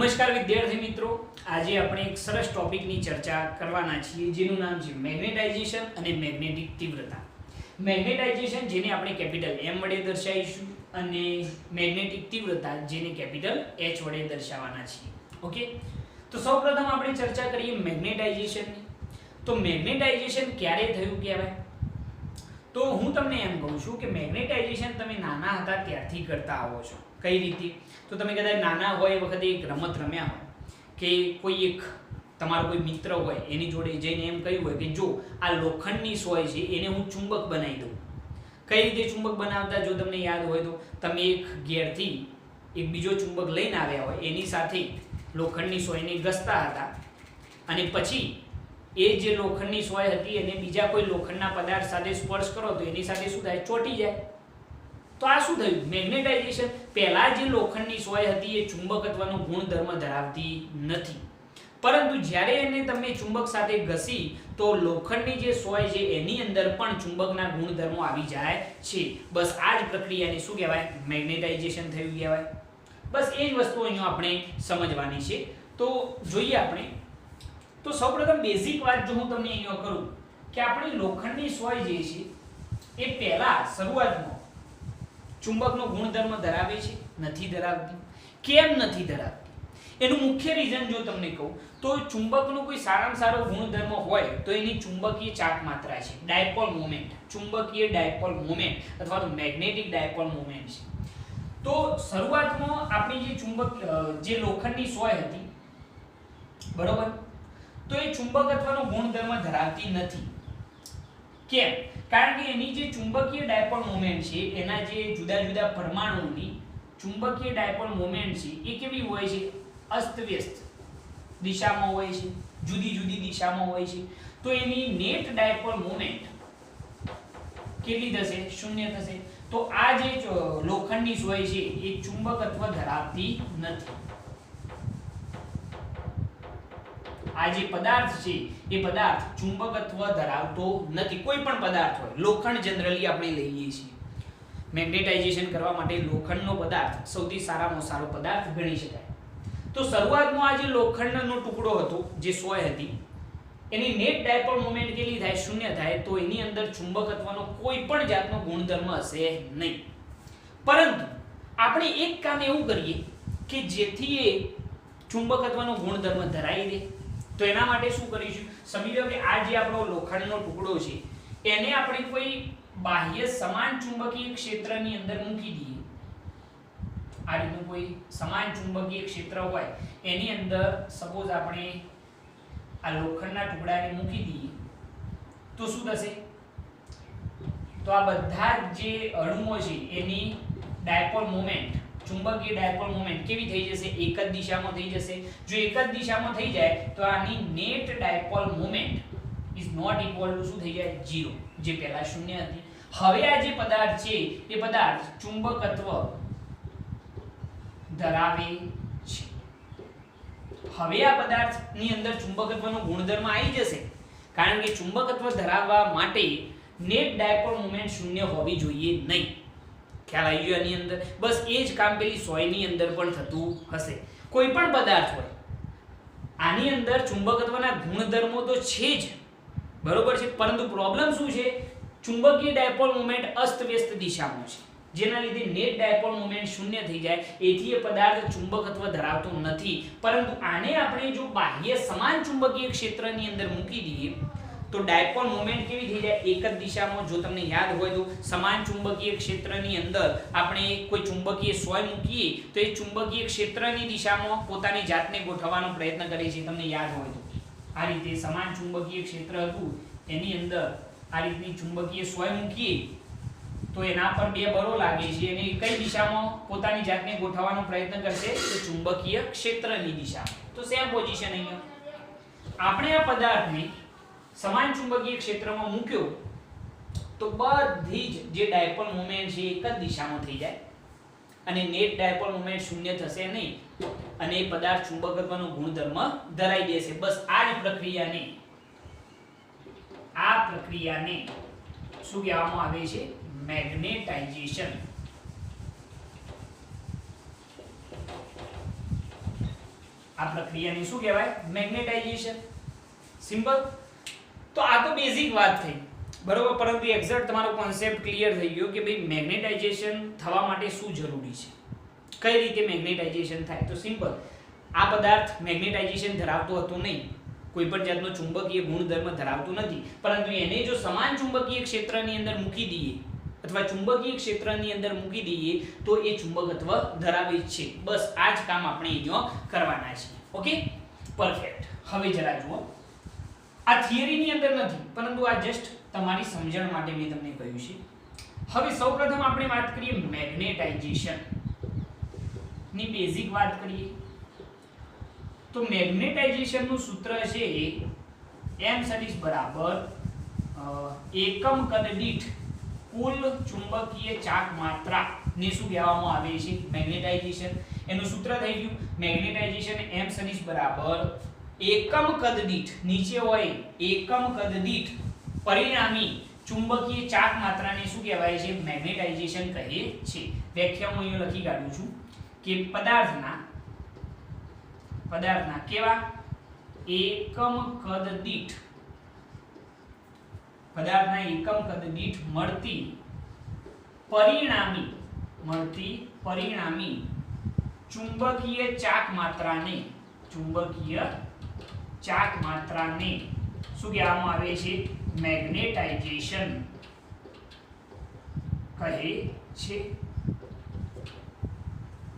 નમસ્કાર વિદ્યાર્થી મિત્રો, આજે આપણે એક સરસ ટોપિકની ચર્ચા કરવાના છીએ જેનું નામ છે મેગ્નેટાઇઝેશન અને મેગ્નેટિક તીવ્રતા. મેગ્નેટાઇઝેશન જેને આપણે કેપિટલ M વડે દર્શાવીશું અને મેગ્નેટિક તીવ્રતા જેને કેપિટલ H વડે દર્શાવવાના છીએ. ઓકે, તો સૌપ્રથમ આપણે ચર્ચા કરીએ મેગ્નેટાઇઝેશનની. તો મેગ્નેટાઇઝેશન ક્યારે થયું કહેવાય? તો હું તમને એમ કહું છું કે મેગ્નેટાઇઝેશન તમે નાના હતા ત્યારથી કરતા આવો છો. કઈ રીતે? તો તમે કદાચ નાના હોય એ વખતે એક રમત રમ્યા હોય કે કોઈ એક તમારો કોઈ મિત્ર હોય એની જોડે જઈને એમ કહ્યું હોય કે જો આ લોખંડની સોય છે એને હું ચુંબક બનાવી દઉં. કઈ રીતે ચુંબક બનાવતા? જો તમને યાદ હોય તો તમે એક ઘેરથી એક બીજો ચુંબક લઈને આવ્યા હોય એની સાથે લોખંડની સોયને ઘસતા હતા અને પછી એ જે લોખંડની સોય હતી એને બીજા કોઈ લોખંડના પદાર્થ સાથે સ્પર્શ કરો તો એની સાથે શું થાય? ચોંટી જાય. તો આ શું થયું? મેગ્નેટાઇઝેશન. પહેલા જે લોખંડની સોય હતી એ ચુંબકત્વનો ગુણધર્મ ધરાવતી નથી, પરંતુ જ્યારે એને તમે ચુંબક સાથે ઘસી તો લોખંડની જે સોય છે એની અંદર પણ ચુંબકના ગુણધર્મો આવી જાય છે. બસ આ જ પ્રક્રિયાને શું કહેવાય? મેગ્નેટાઇઝેશન થયું કહેવાય. બસ એ જ વસ્તુ અહીંયા આપણે સમજવાની છે. તો જોઈએ આપણે. તો સૌપ્રથમ બેઝિક વાત જો હું તમને અહીંયા કરું કે આપણી લોખંડની સોય જે છે એ પહેલા શરૂઆતમાં ચુંબકનો ગુણધર્મ ધરાવે છે? નથી ધરાવતી. કેમ નથી ધરાવતી? એનું મુખ્ય રીઝન જો તમને કહું તો ચુંબકનો કોઈ સારામાં સારો ગુણધર્મ હોય તો એની ચુંબકીય ચાક માત્રા છે, ડાયપોલ મોમેન્ટ, ચુંબકીય ડાયપોલ મોમેન્ટ અથવા તો મેગ્નેટિક ડાયપોલ મોમેન્ટ છે. તો શરૂઆતમાં આપણી જે ચુંબક જે લોખંડની સોય હતી, બરોબર, તો એ ચુંબકત્વનો ગુણધર્મ ધરાવતી નથી. કેમ? કારણ કે એની જે ચુંબકીય ડાયપોલ મોમેન્ટ છે એના જે જુદા જુદા પરમાણુઓની ચુંબકીય ડાયપોલ મોમેન્ટ છે એ કેવી હોય છે? અસ્તવ્યસ્ત દિશામાં હોય છે, જુદી જુદી દિશામાં હોય છે. તો એની નેટ ડાયપોલ મોમેન્ટ કેટલી થશે? 0 થશે. તો આ જે લોખંડની સોય છે એ ચુંબકત્વ ધરાવતી નથી. આ જે પદાર્થ છે એ પદાર્થ ચુંબકત્વ ધરાવતો નથી. કોઈ પણ પદાર્થ હોય, લોખંડ જનરલી આપણે લઈએ છીએ. મેગ્નેટાઇઝેશન કરવા માટે લોખંડનો પદાર્થ સૌથી સારામાં સારો પદાર્થ ગણી શકાય. તો શરૂઆતમાં આ જે લોખંડનો ટુકડો હતો, જે સોય હતી, એની નેટ ડાયપોલ મોમેન્ટ કેટલી થાય? 0 થાય. તો એની અંદર ચુંબકત્વનો કોઈ પણ જાતનો ગુણધર્મ હશે નહીં. પરંતુ આપણે એક કામ એવું કરીએ કે જેથી એ ચુંબકત્વનો ગુણધર્મ ધરાવી દે. તો એના માટે શું કરીશું? સમજી લો કે આ જે આપણો લોખંડનો ટુકડો છે એને આપણે કોઈ બાહ્ય સમાન ચુંબકીય ક્ષેત્રની અંદર મૂકી દઈએ. આ રીતનું કોઈ સમાન ચુંબકીય ક્ષેત્ર હોય એની અંદર સપોઝ આપણે આ લોખંડના ટુકડાને મૂકી દઈએ તો શું થશે? તો આ બધા જે અણુઓ છે એની ડાયપોલ મોમેન્ટ, ચુંબકીય ડાયપોલ મોમેન્ટ કેવી થઈ જશે? એક જ દિશામાં થઈ જશે. જો એક જ દિશામાં થઈ જાય તો આની net dipole moment is not equal to શું થઈ જાય? 0, જે પહેલા 0 હતી. હવે આ જે પદાર્થ છે એ પદાર્થ ચુંબકત્વ ધરાવે છે. હવે આ પદાર્થની અંદર ચુંબકત્વનો ગુણધર્મ આવી જશે, કારણ કે ચુંબકત્વ ધરાવવા માટે નેટ ડાયપોલ મોમેન્ટ 0 હોવી જોઈએ નહીં. ખ્યાલ આવી ગયો આની અંદર? બસ એ જ કામ પેલી સોયની અંદર પણ થતું હશે. કોઈ પણ પદાર્થ હોય આની અંદર ચુંબકત્વના ગુણધર્મો તો છે જ, બરોબર છે, પરંતુ પ્રોબ્લેમ શું છે? ચુંબકીય ડાયપોલ મોમેન્ટ અસ્તવ્યસ્ત દિશામાં છે, જેના લીધે નેટ ડાયપોલ મોમેન્ટ 0 થઈ જાય. એથી એ પદાર્થ ચુંબકત્વ ધરાવતો નથી. પરંતુ આને આપણે જો બાહ્ય સમાન ચુંબકીય ક્ષેત્રની અંદર મૂકી દઈએ તો ડાયપોલ મોમેન્ટ કેવી થઈ જાય? એક જ દિશામાં. જો તમને યાદ હોય તો સમાન ચુંબકીય ક્ષેત્રની અંદર આપણે કોઈ ચુંબકીય સોય મૂકીએ તો એ ચુંબકીય ક્ષેત્રની દિશામાં પોતાની જાતને ગોઠવવાનો પ્રયત્ન કરે છે. તમને યાદ હોય તો આ રીતે સમાન ચુંબકીય ક્ષેત્ર હતું એની અંદર આ રીતની ચુંબકીય સોય મૂકીએ તો એના પર બે બળો લાગે છે અને કઈ દિશામાં પોતાની જાતને ગોઠવવાનો પ્રયત્ન કરશે? તો ચુંબકીય ક્ષેત્રની દિશામાં. તો સેમ પોઝિશન અહીંયા આપણે આ પદાર્થને સમાન ચુંબકીય ક્ષેત્રમાં મૂક્યો તો બધી જ જે ડાયપોલ મોમેન્ટ છે એક જ દિશામાં થઈ જાય અને નેટ ડાયપોલ મોમેન્ટ 0 થશે નહીં અને એ પદાર્થ ચુંબકત્વનો ગુણધર્મ ધરાવી દેશે. બસ આ જ પ્રક્રિયાને શું કહેવામાં આવે છે? મેગ્નેટાઇઝેશન. આ પ્રક્રિયાને શું કહેવાય? મેગ્નેટાઇઝેશન. સિમ્પલ. તો આ તો બેઝિક વાત થઈ, બરોબર. પરંતુ એક્ઝેક્ટ તમારો કોન્સેપ્ટ ક્લિયર થઈ ગયો કે ભાઈ મેગ્નેટાઇઝેશન થવા માટે શું જરૂરી છે, કઈ રીતે મેગ્નેટાઇઝેશન થાય. તો સિમ્પલ, આ પદાર્થ મેગ્નેટાઇઝેશન ધરાવતો હતો નહીં, કોઈ પણ જાતનો ચુંબકીય ગુણધર્મ ધરાવતો નથી, પરંતુ એને જો સમાન ચુંબકીય ક્ષેત્રની અંદર મૂકી દઈએ અથવા ચુંબકીય ક્ષેત્રની અંદર મૂકી દઈએ તો એ ચુંબકત્વ ધરાવે છે. બસ આ જ કામ આપણે અહીંયા કરવાના છે. Okay, perfect. હવે જરા જુઓ, આ થિયરીની અંદર નથી, પરંતુ આ જસ્ટ તમારી સમજણ માટે મેં તમને કહ્યું છે. હવે સૌપ્રથમ આપણે વાત કરીએ મેગ્નેટાઇઝેશન ની બેઝિક વાત કરીએ તો મેગ્નેટાઇઝેશન નું સૂત્ર છે m સદિશ બરાબર એકમ કદ દીઠ કુલ ચુંબકીય ચાક માત્રા ને શું કહેવામાં આવે છે? મેગ્નેટાઇઝેશન. એનું સૂત્ર થઈ ગયું મેગ્નેટાઇઝેશન m સદિશ બરાબર એકમ કદ દીઠ, નીચે હોય એકમ કદ દીઠ પરિણામી ચુંબકીય ચાક માત્રાને શું કહેવાય છે? મેગ્નેટાઇઝેશન કહે છે. વ્યાખ્યા હું અહીં લખી કાઢું છું કે પદાર્થના કેવા એકમ કદ દીઠ મળતી પરિણામી ચુંબકીય ચાક માત્રાને શું કહેવામાં આવે છે? મેગ્નેટાઇઝેશન કહે છે.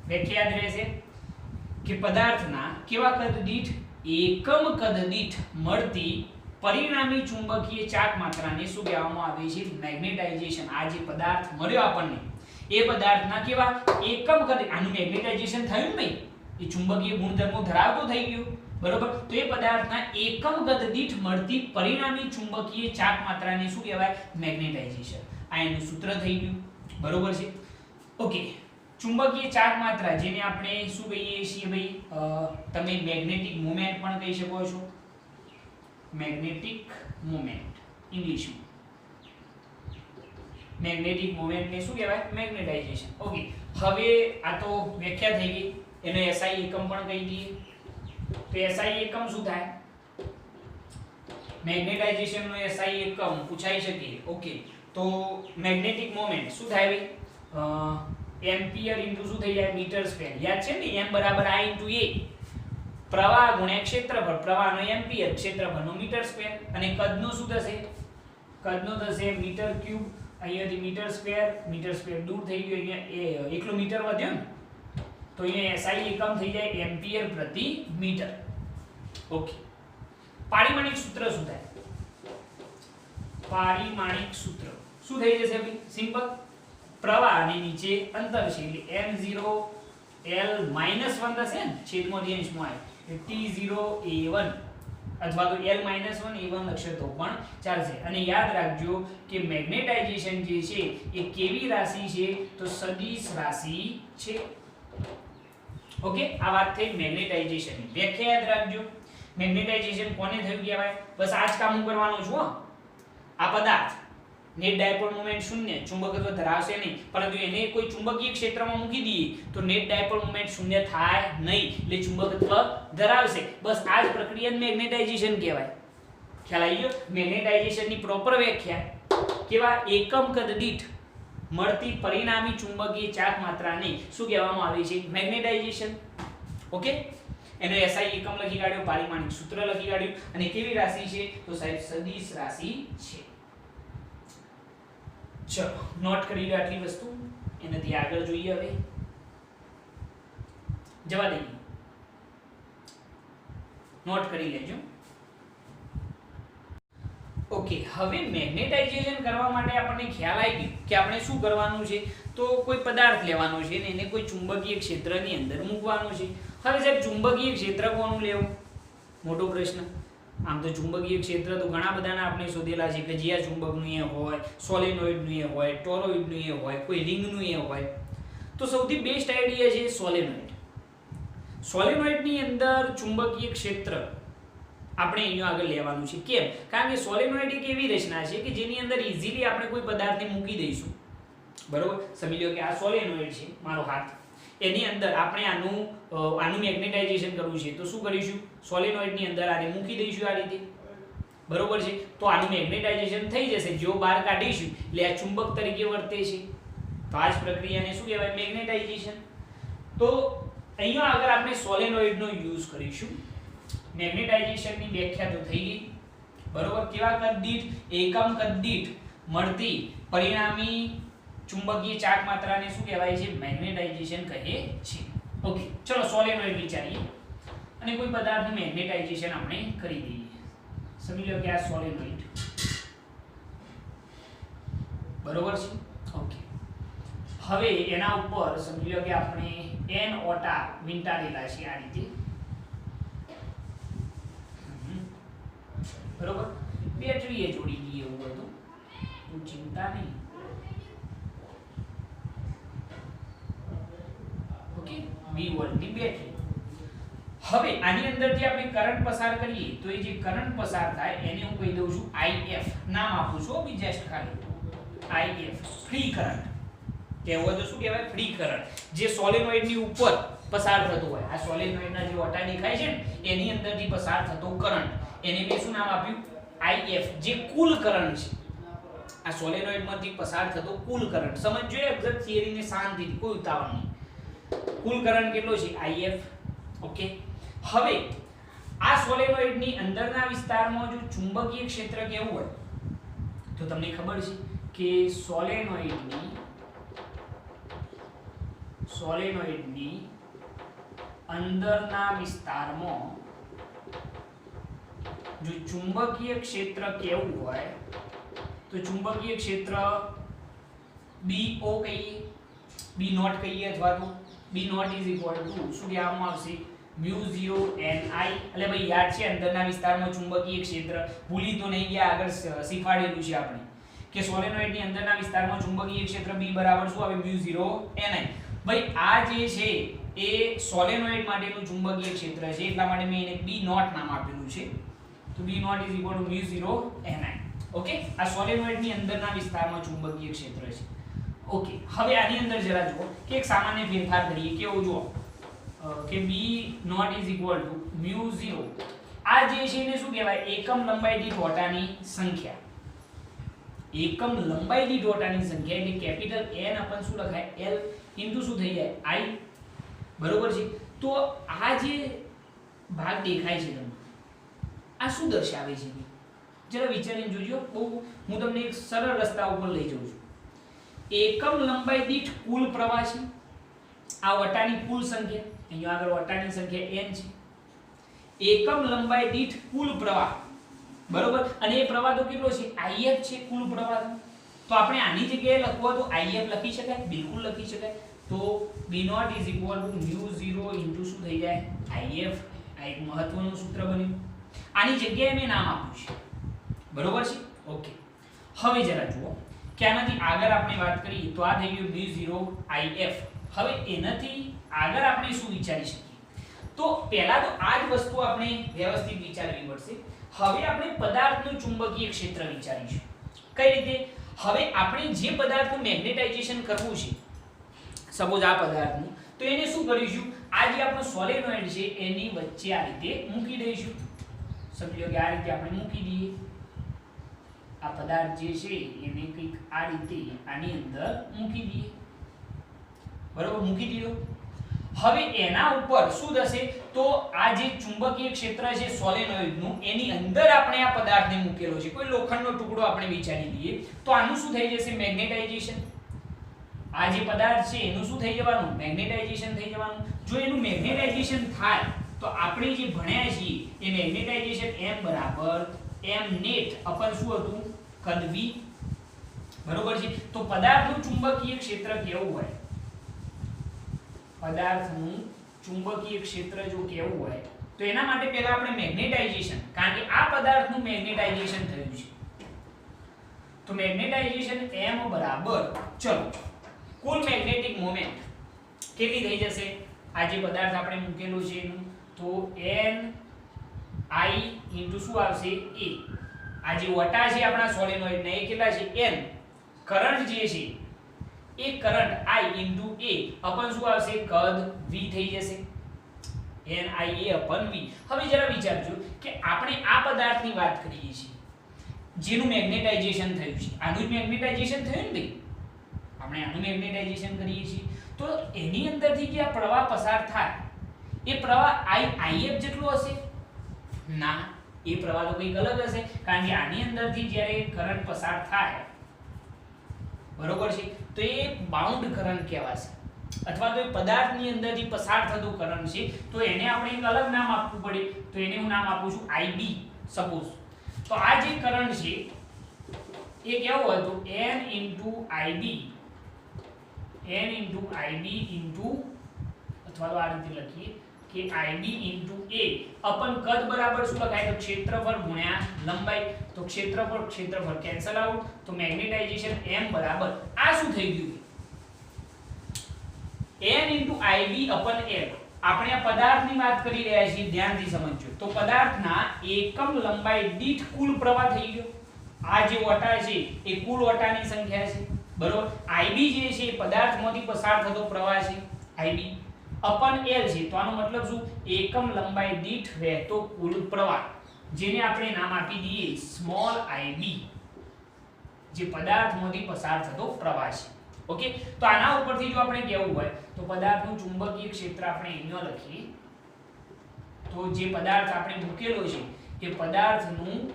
વ્યાખ્યા યાદ રહેશે કે પદાર્થના કેવા કદ દીઠ? એકમ કદ દીઠ મળતી પરિણામી ચુંબકીય ચાક માત્રાને શું કહેવામાં આવે છે? મેગ્નેટાઇઝેશન. આ જે પદાર્થ મળ્યો આપણને એ પદાર્થના કેવા એકમ કદ, આનું મેગ્નેટાઇઝેશન થયું ને, એ ચુંબકીય ગુણધર્મો ધરાવતો થઈ ગયો, બરોબર. તો એ પદાર્થના એકમ કદ દીઠ મળતી પરિણામી ચુંબકીય ચાક માત્રાને શું કહેવાય? મેગ્નેટાઇઝેશન. આ એનું સૂત્ર થઈ ગયું, બરોબર છે. ઓકે, ચુંબકીય ચાક માત્રા જેને આપણે શું કહીએ છીએ ભાઈ? તમે મેગ્નેટિક મોમેન્ટ પણ કહી શકો છો. મેગ્નેટિક મોમેન્ટ ઇંગ્લિશમાં મેગ્નેટિક મોમેન્ટને શું કહેવાય? મેગ્નેટાઇઝેશન. ઓકે, હવે આ તો વ્યાખ્યા થઈ ગઈ, એનો SI એકમ પણ કહી દઈએ. તો SI એકમ શું થાય? મેગ્નેટાઇઝેશન નો SI એકમ પૂછાઈ શકે. ઓકે, તો મેગ્નેટિક મોમેન્ટ શું થાય ભાઈ? એમ્પિયર ઇન્ટુ શું થઈ જાય? Metre square. યાદ છે ને? m બરાબર I ઇન્ટુ a. પ્રવાહ ગુણ્યા ક્ષેત્રફળ. પ્રવાહનો એમ્પિયર, ક્ષેત્રફળનો મીટર સ્ક્વેર. અને કદનો શું થશે? કદનો થશે મીટર ક્યુબ. અહીંયાથી મીટર સ્ક્વેર દૂર થઈ ગયો, અહીંયા એકલો મીટર વધ્યો ને, તો અહીંયા SI એકમ થઈ જાય એમ્પિયર પ્રતિ મીટર. ઓકે, પારિમાણિક સૂત્ર શું થાય? પારિમાણિક સૂત્ર શું થઈ જશે ભાઈ? સિમ્પલ, પ્રવાહ અને નીચે અંતર છે એટલે m0 l -1 થશે ને, છેદમાંથી અંશમાં આવે t0 a1 અથવા તો l -1 a1 લખશો તો પણ ચાલશે. અને યાદ રાખજો કે મેગ્નેટાઇઝેશન જે છે એ કેવી રાશિ છે? તો સદિશ રાશિ છે. ઓકે, આ વાત થઈ મેગ્નેટાઇઝેશનની. વ્યાખ્યા યાદ રાખજો. મેગ્નેટાઇઝેશન કોને થયું કહેવાય? બસ આ જ કામ હું કરવાનો છું. આ પદાર્થ નેટ ડાયપોલ મોમેન્ટ શૂન્ય, ચુંબકત્વ ધરાવશે નહીં, પરંતુ એને કોઈ ચુંબકીય ક્ષેત્રમાં મૂકી દઈએ તો નેટ ડાયપોલ મોમેન્ટ શૂન્ય થાય નહીં, એટલે ચુંબકત્વ ધરાવશે. બસ આ જ પ્રક્રિયાને મેગ્નેટાઇઝેશન કહેવાય. ખ્યાલ આવી ગયો? મેગ્નેટાઇઝેશનની પ્રોપર વ્યાખ્યા કેવા? એકમ કદ દીઠ મળતી પરિણામી ચુંબકીય ચાક માત્રાને શું કહેવામાં આવે છે? મેગ્નેટાઇઝેશન. ઓકે, એનો SI એકમ લખી કાઢ્યો, પારિમાણિક સૂત્ર લખી કાઢ્યું, અને કેવી રાશિ છે? તો સાહેબ સદિશ રાશિ છે. ચલો, નોટ કરી લો આટલી વસ્તુ. એનાથી આગળ જોઈએ. હવે જવા દઈએ, નોટ કરી લેજો. ઓકે, હવે મેગ્નેટાઇઝેશન કરવા માટે આપણને ખ્યાલ આવી ગયો કે આપણે શું કરવાનું છે. તો કોઈ પદાર્થ લેવાનો છે ને એને કોઈ ચુંબકીય ક્ષેત્રની અંદર મૂકવાનો છે. હવે સાહેબ ચુંબકીય ક્ષેત્ર કોનું લેવું? મોટો પ્રશ્ન. આમ તો ચુંબકીય ક્ષેત્ર તો ઘણા બધાના આપણે શોધેલા છે કે જ્યાં ચુંબકનું એ હોય, સોલેનોઇડનું એ હોય, ટોરોઇડનું એ હોય, કોઈ રિંગનું એ હોય. તો સૌથી બેસ્ટ આઈડિયા છે સોલેનોઇડ. સોલેનોઇડની અંદર ચુંબકીય ક્ષેત્ર આપણે અહીંયા આગળ લેવાનું છે. કેમ? કારણ કે સોલેનોઇડ એક એવી રચના છે કે જેની અંદર ઈઝીલી આપણે કોઈ પદાર્થને મૂકી દઈશું, બરોબર. સમજી લો કે આ સોલેનોઇડ છે, મારો હાથ. એની અંદર આપણે આનું મેગ્નેટાઇઝેશન કરવું છે તો શું કરીશું, સોલેનોઇડની અંદર આને મૂકી દઈશું આ રીતે, બરોબર છે. તો આનું મેગ્નેટાઇઝેશન થઈ જશે, જો બહાર કાઢીશું એટલે આ ચુંબક તરીકે વર્તે છે. તો આ જ પ્રક્રિયાને શું કહેવાય, મેગ્નેટાઇઝેશન. તો અહીંયા આગળ આપણે સોલેનોઇડનો યુઝ કરીશું. મેગ્નેટાઇઝેશનની વ્યાખ્યા તો થઈ ગઈ, બરોબર. કેવા કદ દીઠ, એકમ કદ દીઠ મળતી પરિણામી ચુંબકીય ચાર્જ માત્રાને શું કહેવાય છે, મેગ્નેટાઇઝેશન કહે છે. ઓકે, ચલો સોલેનોઇડ વિચારીએ અને કોઈ પદાર્થનું મેગ્નેટાઇઝેશન આપણે કરી દઈએ. સમજી લો કે આ સોલેનોઇડ, બરોબર છે. ઓકે, હવે એના ઉપર સમજી લો કે આપણે n ઓટા વીંટાળેલા છે આ રીતે, બરોબર. બેટરી એ જોડી દઈએ એવું હોય તો ચિંતા નહીં. ઓકે, 20 વોલ્ટની બેટરી. હવે આની અંદરથી આપણે કરંટ પસાર કરીએ તો એ જે કરંટ પસાર થાય એને હું કહી દઉં છું IF, નામ આપું છું બી જસ્ટ ખાલી IF, ફ્રી કરંટ. કહેવું હોય તો શું કહેવાય, ફ્રી કરંટ, જે સોલેનોઇડની ઉપર પસાર થતો હોય. આ સોલેનોઇડના જે ઓટા દેખાય છે ને એની અંદરથી પસાર થતો કરંટ, એને મેં શું નામ આપ્યું, IF, જે કુલ કરંટ છે. આ સોલેનોઇડમાંથી પસાર થતો કુલ કરંટ સમજજો, એક્ઝેક્ટ થિયરીને શાંતિથી, કોઈ ઉતાવળ નહીં. કુલ કરંટ કેટલો છે, IF. ઓકે, હવે આ સોલેનોઇડની અંદરના વિસ્તારમાં જો ચુંબકીય ક્ષેત્ર કેવું હોય તો તમને ખબર છે કે સોલેનોઇડની અંદરના વિસ્તારમાં જો ચુંબકીય ક્ષેત્ર કેવું હોય તો ચુંબકીય ક્ષેત્ર BO કહીએ, B નોટ કહીએ, અથવા તો B naught is equal to શું કહેવામાં આવશે, μ0 ni. એટલે ભાઈ યાદ છે અંદરના વિસ્તારમાં ચુંબકીય ક્ષેત્ર, ભૂલી તો નહીં ગયા, આગળ શીખવાડેલું છે આપણે કે સોલેનોઇડની અંદરના વિસ્તારમાં ચુંબકીય ક્ષેત્ર B બરાબર શું આવે, μ0 ni. ભાઈ આ જે છે એ સોલેનોઇડ માટેનું ચુંબકીય ક્ષેત્ર છે, એટલા માટે મેં એને B નોટ નામ આપેલું છે. તો B naught is equal to μ0 ni. Okay, આ સોલેનોઇડની અંદરના વિસ્તારમાં ચુંબકીય ક્ષેત્ર છે. ઓકે, હવે આની અંદર જરા જુઓ કે એક સામાન્ય ફેરફાર કરીએ. કેવો જુઓ કે B naught is equal to μ0, આ જે છે એને શું કહેવાય, એકમ લંબાઈ દીઠ ઓટાની સંખ્યા. એકમ લંબાઈ દીઠ ઓટાની સંખ્યા એટલે કેપિટલ N अपन શું લખાય, L ઇન્ટુ શું થઈ જાય, I, બરોબર છે. તો આ જે ભાગ દેખાય છે તમને, આ શું દર્શાવે છે, જરા વિચારીને જોજો. બહુ હું તમને એક સરળ રસ્તા ઉપર લઈ જાઉં છું. એકમ લંબાઈ દીઠ કુલ પ્રવાહ છે, આ વટાની કુલ સંખ્યા, અહીંયા આગળ વટાની સંખ્યા n છે. એકમ લંબાઈ દીઠ કુલ પ્રવાહ, બરોબર. અને એ પ્રવાહ તો કેટલો છે, IF છે કુલ પ્રવાહ. તો આપણે આની જગ્યાએ લખવા તો IF લખી શકાય, બિલકુલ લખી શકાય. તો B naught is equal to μ0 into શું થઈ જાય, IF. આ એક મહત્વનું સૂત્ર બન્યું. આની જગ્યાએ મેં નામ આપ્યું છે, બરોબર છે. ઓકે, હવે જરા જુઓ કે આનાથી આગળ આપણે વાત કરીએ તો આ થઈ ગયું μ0 IF. હવે એનાથી આગળ આપણે શું વિચારી શકીએ, તો પહેલા તો આ જ વસ્તુ આપણે વ્યવસ્થિત વિચારવી પડશે. હવે આપણે પદાર્થનું ચુંબકીય ક્ષેત્ર વિચારીશું. કઈ રીતે, હવે આપણે જે પદાર્થનું મેગ્નેટાઇઝેશન કરવું છે, સપોઝ આ પદાર્થનું, તો એને શું કરીશું, આ જે આપણો સોલેનોઇડ છે એની વચ્ચે આ રીતે મૂકી દઈશું. સમજો કે આ રીતે આપણે મૂકી દઈએ. આ પદાર્થ જે છે એને કંઈક આ રીતે આની અંદર મૂકી દઈએ, બરોબર, મૂકી દીધો. હવે એના ઉપર શું થશે, તો આ જે ચુંબકીય ક્ષેત્ર છે સોલેનોઇડનું, એની અંદર આપણે આ પદાર્થને મૂકેલો છે, કોઈ લોખંડનો ટુકડો આપણે વિચારી લઈએ, તો આનું શું થઈ જશે, મેગ્નેટાઇઝેશન. આ જે પદાર્થ છે એનું શું થઈ જવાનું, મેગ્નેટાઇઝેશન થઈ જવાનું. જો એનું મેગ્નેટાઇઝેશન થાય તો આપણે જે ભણ્યા છીએ એ મેગ્નેટાઇઝેશન M બરાબર M નેટ અપન શું હતું, કદ V, બરોબર છે. તો પદાર્થનું ચુંબકીય ક્ષેત્ર કેવું હોય, પદાર્થનું ચુંબકીય ક્ષેત્ર જો કેવું હોય તો એના માટે પહેલા આપણે મેગ્નેટાઇઝેશન, કારણ કે આ પદાર્થનું મેગ્નેટાઇઝેશન થયું છે, તો મેગ્નેટાઇઝેશન M બરાબર, ચલો કુલ મેગ્નેટિક મોમેન્ટ કેટલી થઈ જશે, આ જે પદાર્થ આપણે મૂકેલો છે એનું, તો N I ઇન્ટુ શું આવશે, A. આ જે વટા છે આપણા સોલેનોઇડના એ કેટલા છે, N. કરંટ જે છે એ કરંટ I ઇન્ટુ A અપન શું આવશે કદ V થઈ જશે NIA અપન V. હવે જરા વિચારજો કે આપણે આ પદાર્થની વાત કરીએ છીએ જેનું મેગ્નેટાઇઝેશન થયું છે. આનું મેગ્નેટાઇઝેશન થયું ને ભાઈ, આપણે આનું મેગ્નેટાઇઝેશન કરીએ છીએ તો એની અંદરથી જે આ પ્રવાહ પસાર થાય એ પ્રવાહ IF જેટલો હશે? ના, એ પ્રવાહ તો કંઈક અલગ હશે, કારણ કે આની અંદરથી જ્યારે કરંટ પસાર થાય બરોબર છે તો એ બાઉન્ડ કરંટ કહેવાશે, અથવા તો એ પદાર્થની અંદરથી પસાર થતો કરંટ છે તો એને આપણે એક અલગ નામ આપવું પડે. તો એને હું નામ આપું છું IB સપોઝ. તો આ જે કરંટ છે એ કેવો હતો? N IB અથવા તો આ રીતે લખીએ કે IB A અપન કદ બરાબર શું લખાય? તો ક્ષેત્રફળ ગુણ્યા લંબાઈ. તો ક્ષેત્રફળ કેન્સલ આઉટ. તો મેગ્નેટાઇઝેશન M બરાબર આ શું થઈ ગયું? N IB અપન L. આપણે આ પદાર્થની વાત કરી રહ્યા છીએ, ધ્યાનથી સમજજો. તો પદાર્થના એકમ લંબાઈ દીઠ કુલ પ્રવાહ થઈ ગયો. આ જે વટા છે એ કુલ વટાની સંખ્યા છે બરોબર. IB જે છે એ પદાર્થમાંથી પસાર થતો પ્રવાહ છે IB અપન L છે. તો આનો મતલબ શું? એકમ લંબાઈ દીઠ વહેતો કુલ પ્રવાહ, જેને આપણે નામ આપી દઈએ સ્મોલ IB, જે પદાર્થમાંથી પસાર થતો પ્રવાહ છે. ઓકે, તો આના ઉપરથી જો આપણે કહેવું હોય તો પદાર્થનું ચુંબકીય ક્ષેત્ર આપણે અહીંયા લખીએ. તો જે પદાર્થ આપણે મૂકેલો છે એ પદાર્થનું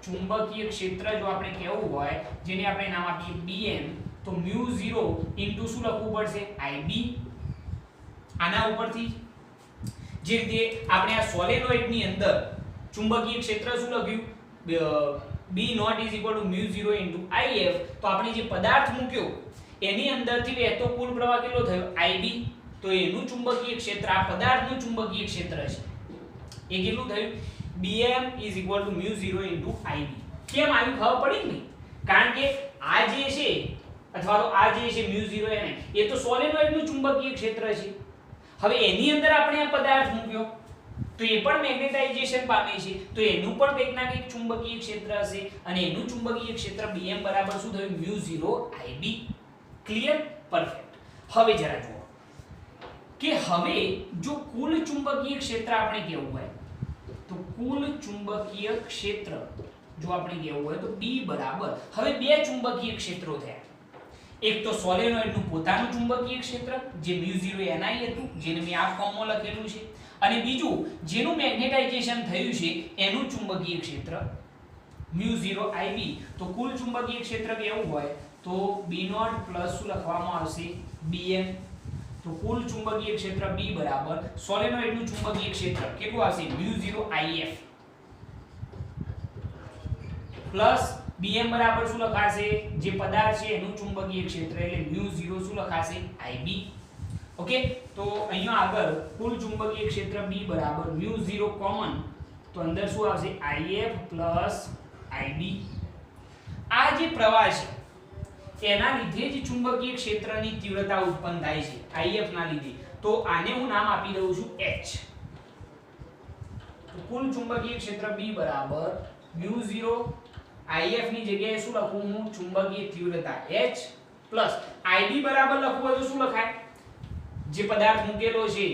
ચુંબકીય ક્ષેત્ર જો આપણે કહેવું હોય, જેને આપણે નામ આપીએ BM, તો μ0 ઇન્ટુ શું લખવું પડશે? IB. આના ઉપરથી જે રીતે આપણે આ સોલેનોઇડની અંદર ચુંબકીય ક્ષેત્ર શું લખ્યું? B naught is equal to μ0 into IF. તો આપણે જે પદાર્થ મૂક્યો એની અંદરથી વહેતો કુલ પ્રવાહ કેટલો થયો? IB. તો એનું ચુંબકીય ક્ષેત્ર, આ પદાર્થનું ચુંબકીય ક્ષેત્ર છે એ કેટલું થયું? BM is equal to μ0 into IB. કેમ આવ્યું ખબર પડી ને? કારણ કે આ જે છે અથવા તો આ જે છે μ0 એ તો સોલેનોઇડનું ચુંબકીય ક્ષેત્ર છે. હવે એની અંદર આપણે આ પદાર્થ મૂક્યો તો એ પણ મેગ્નેટાઇઝેશન પામે છે, તો એનું પણ કંઈક ના કંઈક ચુંબકીય ક્ષેત્ર હશે અને એનું ચુંબકીય ક્ષેત્ર BM બરાબર શું થયું? μ0 IB. ક્લિયર? પરફેક્ટ. હવે જરા જુઓ કે હવે જો કુલ ચુંબકીય ક્ષેત્ર આપણે કેવું હોય તો કુલ ચુંબકીય ક્ષેત્ર જો આપણે કેવું હોય તો B બરાબર, હવે બે ચુંબકીય ક્ષેત્રો થયા. એક તો સોલેનોઇડનું પોતાનું ચુંબકીય ક્ષેત્ર જે μ0 NI હતું, જેને મેં આ ફોર્મમાં લખેલું છે, અને બીજું જેનું મેગ્નેટાઇઝેશન થયું છે એનું ચુંબકીય ક્ષેત્ર μ0 IB. તો કુલ ચુંબકીય ક્ષેત્ર કેવું હોય તો B0 પ્લસ શું લખવામાં આવશે? BM. તો કુલ ચુંબકીય ક્ષેત્ર B બરાબર સોલેનોઇડનું ચુંબકીય ક્ષેત્ર કેટલું આવશે? μ0 IF પ્લસ BM બરાબર શું લખાશે? જે પદાર્થ છે એનું ચુંબકીય ક્ષેત્ર એટલે μ0 શું લખાશે? IB. ઓકે, તો અહીંયા આગળ કુલ ચુંબકીય ક્ષેત્ર B બરાબર μ0 કોમન, તો અંદર શું આવશે? IF plus IB. આ જે પ્રવાહ છે એના લીધે જ ચુંબકીય ક્ષેત્રની તીવ્રતા ઉત્પન્ન થાય છે IF ના લીધે. તો આને હું નામ આપી દઉં છું H. તો કુલ ચુંબકીય ક્ષેત્ર B બરાબર μ0 IF ની જગ્યાએ શું લખું હું? ચુંબકીય તીવ્રતા H પ્લસ IB બરાબર લખવું હોય તો શું લખાય? જે પદાર્થ મૂકેલો છે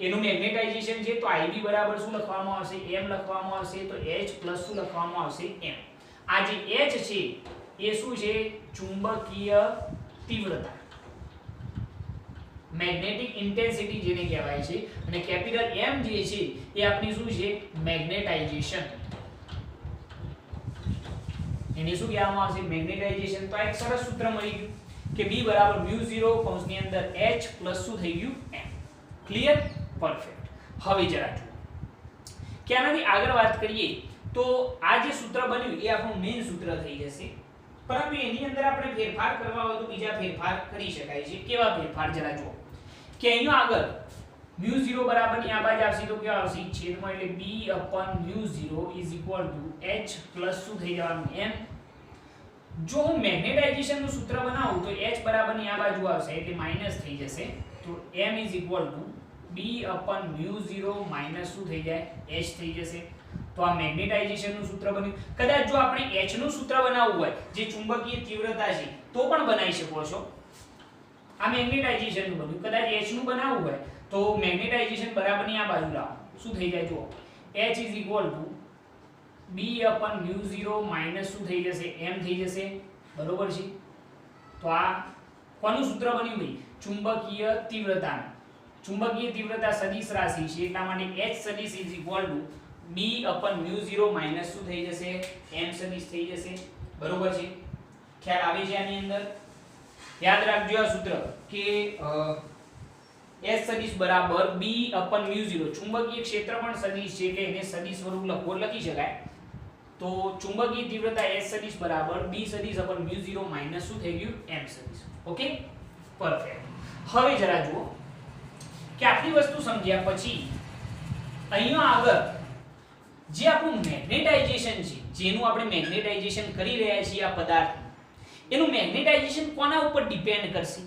એનું મેગ્નેટાઇઝેશન છે તો IB બરાબર શું લખવામાં આવશે? M લખવામાં આવશે. તો H પ્લસ શું લખવામાં આવશે? M. આ જે H છે એ શું છે? ચુંબકીય તીવ્રતા, મેગ્નેટિક ઇન્ટેન્સિટી જેને કહેવાય છે, અને કેપિટલ M જે છે એ આપણી શું છે? મેગ્નેટાઇઝેશન. એને શું કહેવામાં આવશે? મેગ્નેટાઇઝેશન. તો આ એક સરસ સૂત્ર મળી ગયું કે B બરાબર μ0 કૌંસની અંદર H પ્લસ શું થઈ ગયું? M. ક્લિયર? પરફેક્ટ. હવે જરા જુઓ કે આનાથી આગળ વાત કરીએ તો આ જે સૂત્ર બન્યું એ આપણું મેઇન સૂત્ર થઈ જશે, પરંતુ એની અંદર આપણે ફેરફાર કરવા હોય તો બીજા ફેરફાર કરી શકાય છે. કેવા ફેરફાર? જરા જુઓ કે અહીંયા આગળ μ0 બરાબર ની આ બાજુ આવશે તો કેવા આવશે? છેદમાં એટલે B upon μ0 is equal to H plus શું થઈ જવાનું? M. જો હું મેગ્નેટાઇઝેશન નું સૂત્ર બનાવું તો H બરાબર ની આ બાજુ આવશે એટલે માઈનસ થઈ જશે. તો M is equal to B upon μ0 minus શું થઈ જાય? H થઈ જશે. તો આ મેગ્નેટાઇઝેશન નું સૂત્ર બન્યું. કદાચ જો આપણે H નું સૂત્ર બનાવવું હોય જે ચુંબકીય તીવ્રતા છે તો પણ બનાવી શકો છો, આ મેગ્નેટાઇઝેશન નું બન્યું. કદાચ H નું બનાવવું હોય તો મેગ્નેટાઇઝેશન બરાબરની આ બાજુ લાવો. શું થઈ જાય જુઓ. H is equal to B/μ0 minus શું થઈ જશે m થઈ જશે. બરોબર છે. તો આ કોનું સૂત્ર બન્યું ભાઈ? ચુંબકીય તીવ્રતા. ચુંબકીય તીવ્રતા સદિશ રાશિ છે એટલા માટે H સદિશ is equal to B/μ0 minus શું થઈ જશે m સદિશ થઈ જશે. બરોબર છે. ખ્યાલ આવે છે આની અંદર? યાદ રાખજો આ સૂત્ર કે S સદિશ બરાબર B/μ0. ચુંબકીય ક્ષેત્ર પણ સદિશ છે એટલે એને સદિશ સ્વરૂપ લખી શકાય. તો ચુંબકીય તીવ્રતા S સદિશ બરાબર B સદિશ μ0 માઈનસ શું થઈ ગયું m સદિશ. Okay, perfect. હવે જરા જુઓ કે આટલી વસ્તુ સમજ્યા પછી અહીંયા આગળ જે આપણું મેગ્નેટાઇઝેશન છે, જેનું આપણે મેગ્નેટાઇઝેશન કરી રહ્યા છીએ આ પદાર્થ, એનું મેગ્નેટાઇઝેશન કોના ઉપર ડિપેન્ડ કરશે?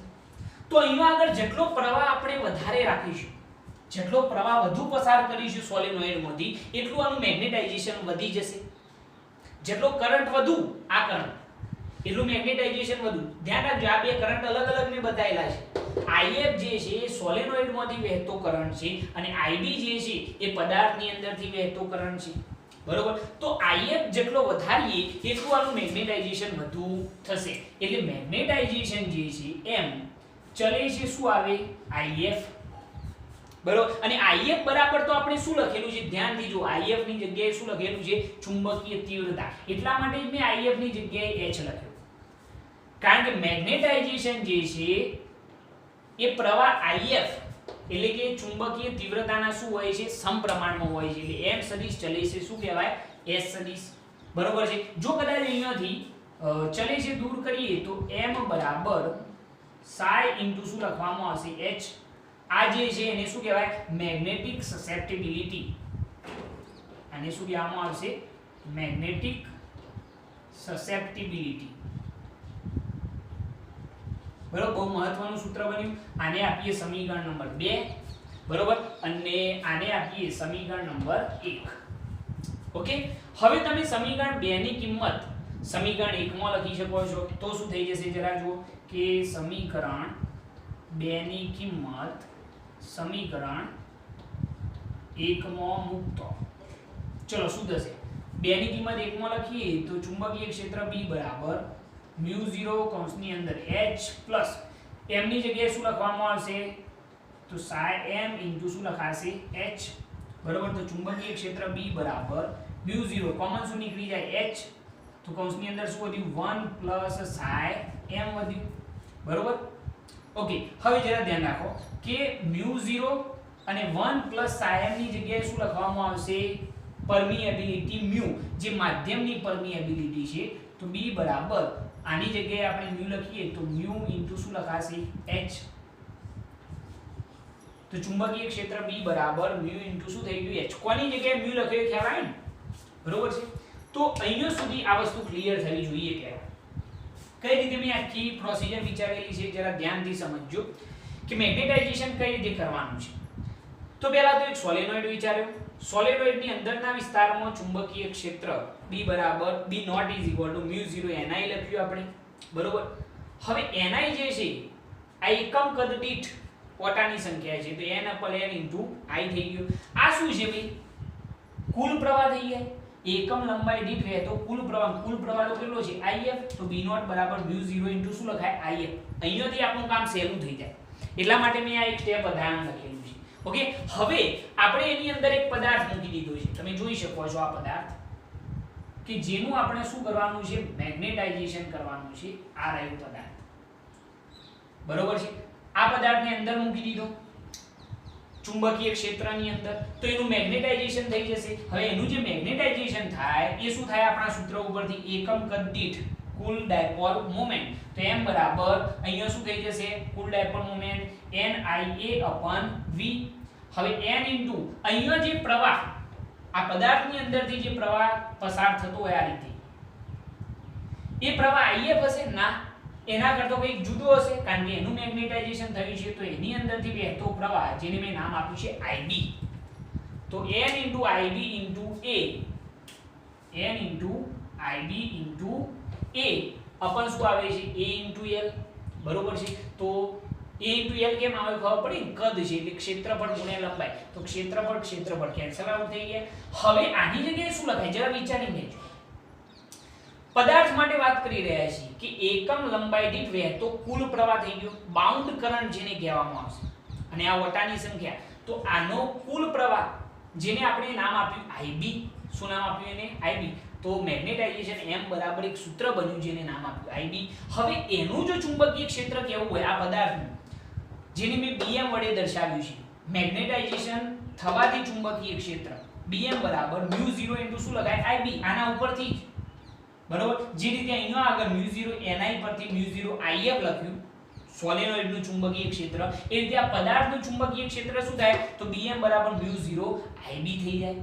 તો અહીંયા આગળ જેટલો પ્રવાહ આપણે વધારે રાખીશું, જેટલો પ્રવાહ વધુ પસાર કરીશું સોલેનોઇડમાંથી, એટલું આનું મેગ્નેટાઇઝેશન વધી જશે. જેટલો કરંટ વધુ, આ કરંટ, એટલું મેગ્નેટાઇઝેશન વધુ. ધ્યાન રાખજો આ બે કરંટ અલગ અલગ મેં બતાવેલા છે. IF જે છે એ સોલેનોઇડમાંથી વહેતો કરંટ છે અને IB જે છે એ પદાર્થની અંદરથી વહેતો કરંટ છે. બરોબર? તો IF જેટલો વધારીએ એટલું આનું મેગ્નેટાઇઝેશન વધુ થશે. એટલે મેગ્નેટાઇઝેશન જે છે એમ ચલે છે શું આવે? IF. બરોબર? અને IF બરાબર તો આપણે શું લખેલું છે? ધ્યાનથી જો, IF ની જગ્યાએ શું લખેલું છે? ચુંબકીય તીવ્રતા. એટલા માટે જ મેં IF ની જગ્યાએ H લખ્યું. કારણ કે મેગ્નેટાઇઝેશન જે છે એ પ્રવાહ IF એટલે કે ચુંબકીય તીવ્રતાના શું હોય છે? સમપ્રમાણમાં હોય છે. એટલે m સદિશ ચલે છે શું કહેવાય? S સદિશ. બરોબર છે. જો કદાચ અહીંયાથી ચલે છે દૂર કરીએ તો m બરાબર psi ઇન્ટુ શું લખવામાં આવશે? H. આ જે છે એને શું કહેવાય? Magnetic susceptibility. આને શું કહેવામાં આવશે? Magnetic susceptibility. બરોબર? બહુ મહત્વનું સૂત્ર બન્યું. આને આપીએ સમીકરણ નંબર 2. બરોબર? અને આને આપીએ સમીકરણ નંબર 1. ઓકે, હવે તમે સમીકરણ 2 ની કિંમત સમીકરણ 1 માં લખી શકો છો. તો શું થઈ જશે જરા જુઓ કે સમીકરણ 2 ની કિંમત સમીકરણ 1 માં મૂકતો. ચલો શું થશે? 2 ની કિંમત 1 માં લખીએ તો ચુંબકીય ક્ષેત્ર B બરાબર μ0 કૌંસની અંદર H પ્લસ m ની જગ્યાએ શું લખવામાં આવશે? તો psi m ઇન્ટુ શું લખાશે? H. બરોબર? તો ચુંબકીય ક્ષેત્ર B બરાબર μ0 કોમન શું નીકળી જાય? H. તો કૌંસની અંદર શું વધ્યું? 1 પ્લસ psi m વધ્યું. બરોબર? ઓકે, હવે જરા ધ્યાન રાખો કે μ0 અને 1 પ્લસ psi m ની જગ્યાએ શું લખવામાં આવશે? પરમિએબિલિટી μ, જે માધ્યમની પરમિએબિલિટી છે. તો B બરાબર આની જગ્યાએ આપણે μ લખીએ તો μ ઇન્ટુ શું લખાશે? H. તો ચુંબકીય ક્ષેત્ર B બરાબર μ ઇન્ટુ શું થઈ ગયું? H. કોની જગ્યાએ μ લખ્યું ખ્યાલ આવે ને? બરોબર છે. તો અહીંયા સુધી આ વસ્તુ ક્લિયર થવી જોઈએ કે કઈ રીતે મેં આખી પ્રોસિજર વિચારેલી છે જરા ધ્યાનથી સમજજો કે મેગ્નેટાઇઝેશન કઈ રીતે કરવાનું છે. તો પહેલા તો એક સોલેનોઇડ વિચાર્યો. સોલેનોઇડની અંદરના વિસ્તારમાં ચુંબકીય ક્ષેત્ર B બરાબર B naught is equal to μ0 ni લખ્યું આપણે. બરોબર? હવે ni જે છે આ એકમ કદ દીઠ ઓટાની સંખ્યા છે. તો n / n * I થઈ ગયું. આ શું છે ભાઈ? કુલ પ્રવાહ થઈ જાય. એકમ લંબાઈ દીઠ વહેતો કુલ પ્રવાહ તો કેટલો છે? IF. તો B નોટ બરાબર μ0 * શું લખાય? IF. અહીંયાથી આપણું કામ સહેલું થઈ જાય. એટલા માટે મેં આ એક સ્ટેપ વધારાનું લખેલું છે. ઓકે, હવે આપણે એની અંદર એક પદાર્થ મૂકી દીધો છે. તમે જોઈ શકો છો આ પદાર્થ કે જેનું આપણે શું કરવાનું છે? મેગ્નેટાઇઝેશન કરવાનું છે. આ રહ્યું પદાર્થ. બરોબર છે? આ પદાર્થને અંદર મૂકી દીધો ચુંબકીય ક્ષેત્રની અંદર, તો એનું મેગ્નેટાઇઝેશન થઈ જશે. હવે એનું જે મેગ્નેટાઇઝેશન થાય એ શું થાય? આપણા સૂત્ર ઉપરથી એકમ કદ દીઠ કુલ ડાયપોલ મોમેન્ટ. તો m બરાબર અહીંયા શું થઈ જશે? કુલ ડાયપોલ મોમેન્ટ NIA/V. હવે n ઇન્ટુ અહીંયા જે પ્રવાહ આ પદાર્થની અંદરથી જે પ્રવાહ પસાર થતો હોય આ રીતે, એ પ્રવાહ IF હશે ના? એના કરતા કંઈક જુદો હશે કારણ કે એનું મેગ્નેટાઇઝેશન થયું છે. તો એની અંદરથી વહેતો પ્રવાહ જેને મેં નામ આપ્યું છે IB. તો n * IB * A, n * IB * A અપન શું આવે છે? A * L. બરોબર છે? તો A * L કેમ આવે ખબર પડી ને? કદ છે એટલે ક્ષેત્રફળ ગુણ્યા લંબાઈ. તો ક્ષેત્રફળ કેન્સલ આઉટ થઈ ગયા. હવે આની જગ્યાએ શું લખાય જરા વિચારીને લેજો. પદાર્થ માટે વાત કરી રહ્યા છીએ કે એકમ લંબાઈ દીઠ વહેતો કુલ પ્રવાહ થઈ ગયો. બાઉન્ડ કરંટ જેને કહેવામાં આવશે અને આ વટાની સંખ્યા. તો આનો કુલ પ્રવાહ જેને આપણે નામ આપ્યું IB. શું નામ આપ્યું એને? IB. તો મેગ્નેટાઇઝેશન M બરાબર એક સૂત્ર બન્યું જેને નામ આપ્યું IB. હવે એનું જો ચુંબકીય ક્ષેત્ર કેવું હોય આ પદાર્થનું, જેને મેં Bm વડે દર્શાવ્યું છે, મેગ્નેટાઇઝેશન થવાથી ચુંબકીય ક્ષેત્ર Bm બરાબર μ0 * શું લખાય? IB. આના ઉપરથી જ બરોબર. જે રીતે અહીંયા આગળ μ0 ni પરથી μ0 if લખ્યું સોલેનોઇડ નું ચુંબકીય ક્ષેત્ર, એ રીતે આ પદાર્થનું ચુંબકીય ક્ષેત્ર શું થાય? તો Bm બરાબર μ0 IB થઈ જાય.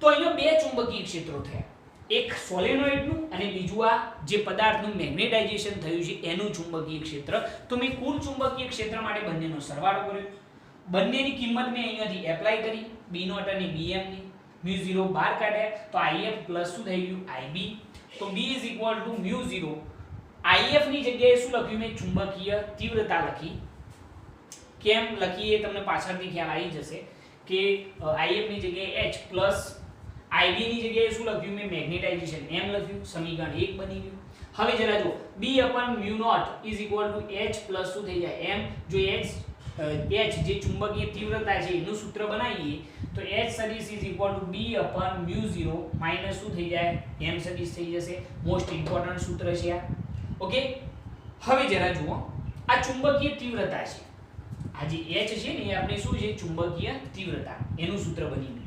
તો અહીંયા બે ચુંબકીય ક્ષેત્રો થયા, એક સોલેનોઇડ નું અને બીજું આ જે પદાર્થનું મેગ્નેટાઇઝેશન થયું છે એનું ચુંબકીય ક્ષેત્ર. તો મેં કુલ ચુંબકીય ક્ષેત્ર માટે બંનેનો સરવાળો કર્યો. બંનેની કિંમત મેં અહીંયાથી એપ્લાય કરી, B0 અને Bm ની μ0 બહાર કાઢ્યા. તો IF પ્લસ શું થઈ ગયું? IB. તો B = μ0. IF ની જગ્યાએ શું લખ્યું મેં? ચુંબકીય તીવ્રતા લખી. કેમ લખી એ તમને પાછળથી ખ્યાલ આવી જશે કે IF ની જગ્યાએ H પ્લસ IB ની જગ્યાએ શું લખ્યું મેં? મેગ્નેટાઇઝેશન M લખ્યું. સમીકરણ 1 બની ગયું. હવે જરા જો B/μ0 = H પ્લસ શું થઈ જાય? M. જો H જે ચુંબકીય તીવ્રતા છે એનું સૂત્ર બનાવીએ તો H સદિશ B/μ0 માઈનસ શું થઈ જાય? M સદિશ થઈ જશે. મોસ્ટ ઇમ્પોર્ટન્ટ સૂત્ર છે આ. ઓકે. હવે જરા જુઓ આ ચુંબકીય તીવ્રતા છે. આ જે H છે ને એ આપણે શું છે? ચુંબકીય તીવ્રતા એનું સૂત્ર બની ગયું.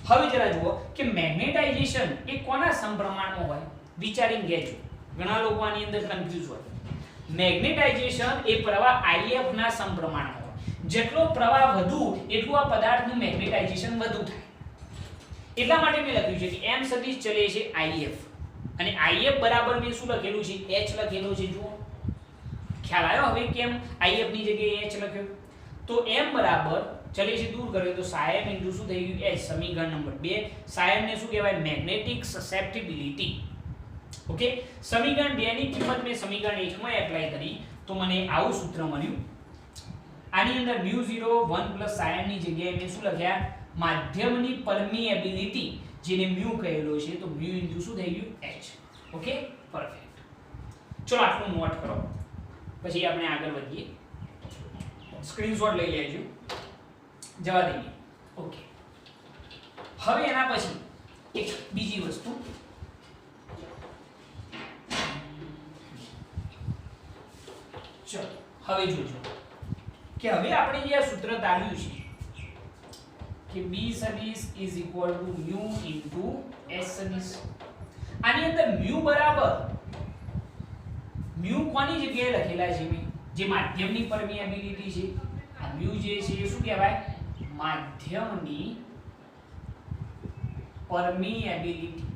હવે જરા જુઓ કે મેગ્નેટાઇઝેશન એ કોના સમપ્રમાણમાં હોય? વિચારીને કહેજો. ઘણા લોકો આની અંદર કન્ફ્યુઝ હોય. મેગ્નેટાઇઝેશન એ પ્રવાહ IF ના સમપ્રમાણમાં હોય. જેટલો પ્રવાહ વધુ એટલું આ પદાર્થનું મેગ્નેટાઇઝેશન વધુ થાય. એટલા માટે મેં લખ્યું છે કે M સદિશ ચલે છે IF અને IF બરાબર મેં શું લખેલું છે? H લખેલું છે. જુઓ ખ્યાલ આવ્યો હવે કેમ IF ની જગ્યાએ H લખ્યો? તો M બરાબર ચલે છે દૂર કર્યો તો psi m * શું થઈ ગયું? H. સમીકરણ નંબર 2. psi m ને શું કહેવાય? Magnetic susceptibility. ઓકે. સમીકરણ 2 ની કિંમત મેં સમીકરણ 1 માં એપ્લાય કરી તો મને આવું સૂત્ર મળ્યું. આની અંદર μ0 1 + psi m ની જગ્યાએ મેં શું લખ્યા? માધ્યમની પરમિએબિલિટી જેને μ કહેલો છે તો μ * શું થઈ ગયું? H. ઓકે. પરફેક્ટ. ચલો આટલું નોટ કરો પછી આપણે આગળ વધીએ. સ્ક્રીનશોટ લઈ લેજો. જવા દઈએ. ઓકે. હવે એના પછી એક બીજી વસ્તુ ચલો હવે જોજો કે હવે આપણે જે આ સૂત્ર તાર્યું છે કે B સદિશ = μ * S સદિશ. આની અંદર μ બરાબર μ કોની જગ્યાએ લખેલા છે મેં? જે માધ્યમની પરમિએબિલિટી છે આ μ જે છે એ શું કહેવાય? માધ્યમની પરમિએબિલિટી.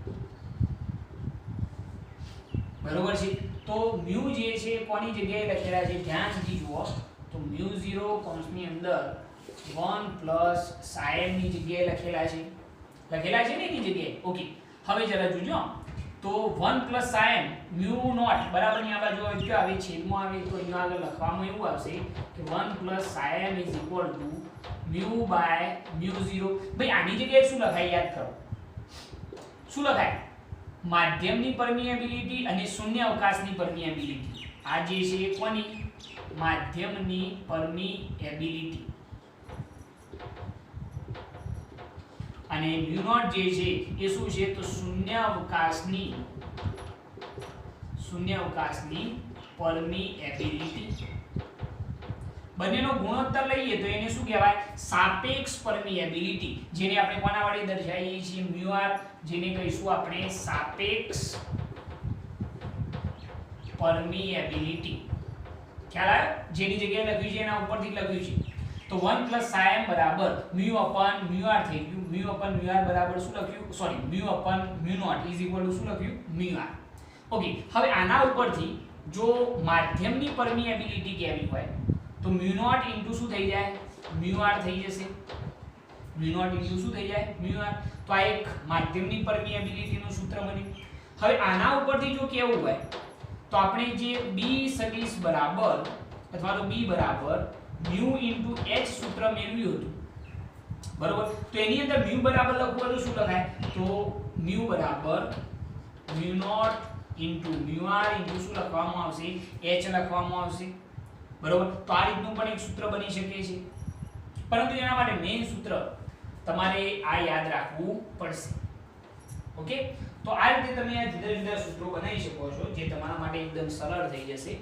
બરોબર છે. તો μ જે છે કોની જગ્યાએ લખેલા છે? ધ્યાનથી જુઓ તો μ0 કૌંસની અંદર 1 + psi m ની જગ્યાએ લખેલા છે ને એની જગ્યાએ. ઓકે. હવે જરા જોજો તો 1 + psi m μ0 બરાબર ની આ બાજુ આવે ક્યાં આવે? છેદમાં આવે. તો અહીંયા આગળ લખવામાં એવું આવશે કે 1 + psi m = μ/μ0. ભાઈ આની જગ્યાએ શું લખાય? યાદ કરો. શું લખાય? માધ્યમની પરમિએબિલિટી અને શૂન્ય અવકાશની પરમિએબિલિટી. આ જે છે કોની? માધ્યમની પરમિએબિલિટી. અને μ0 જે છે એ શું છે? તો શૂન્ય અવકાશની પરમિએબિલિટી. બંનેનો ગુણોત્તર લઈએ તો એને શું કહેવાય? સાપેક્ષ પરમિએબિલિટી. જેને આપણે કોના વડે દર્શાવીએ છીએ? μr. જેને કહીશું આપણે સાપેક્ષ પરમિએબિલિટી. ખ્યાલ આવ્યો? જેની જગ્યાએ લખ્યું છે એના ઉપરથી લખ્યું છે. તો 1 + psi m બરાબર μ/μr થઈ ગયું. μ/μr બરાબર શું લખ્યું? સોરી μ/μ0 શું લખ્યું? μr. ઓકે. હવે આના ઉપરથી જો માધ્યમની પરમિએબિલિટી કેવી હોય તો μ0 * શું થઈ જાય? μr થઈ જશે. μ0 * શું થઈ જાય? μr. તો આ એક માધ્યમની પરમિએબિલિટીનું સૂત્ર બન્યું. હવે આના ઉપરથી જો કેવું હોય તો આપણે જે B સદિશ બરાબર અથવા તો b બરાબર mu h સૂત્ર મેળવ્યું હતું, બરોબર. તો એની અંદર mu બરાબર લખવું તો શું લખાય? તો mu બરાબર mu naught mu r શું લખવામાં આવશે? h લખવામાં આવશે, બરોબર. તો આ રીતનું પણ એક સૂત્ર બની શકે છે, પરંતુ એના માટે મેઈન સૂત્ર તમારે આ યાદ રાખવું પડશે. ઓકે, તો આ રીતે તમે આ જુદા જુદા સૂત્રો બનાવી શકો છો, જે તમારા માટે એકદમ સરળ થઈ જશે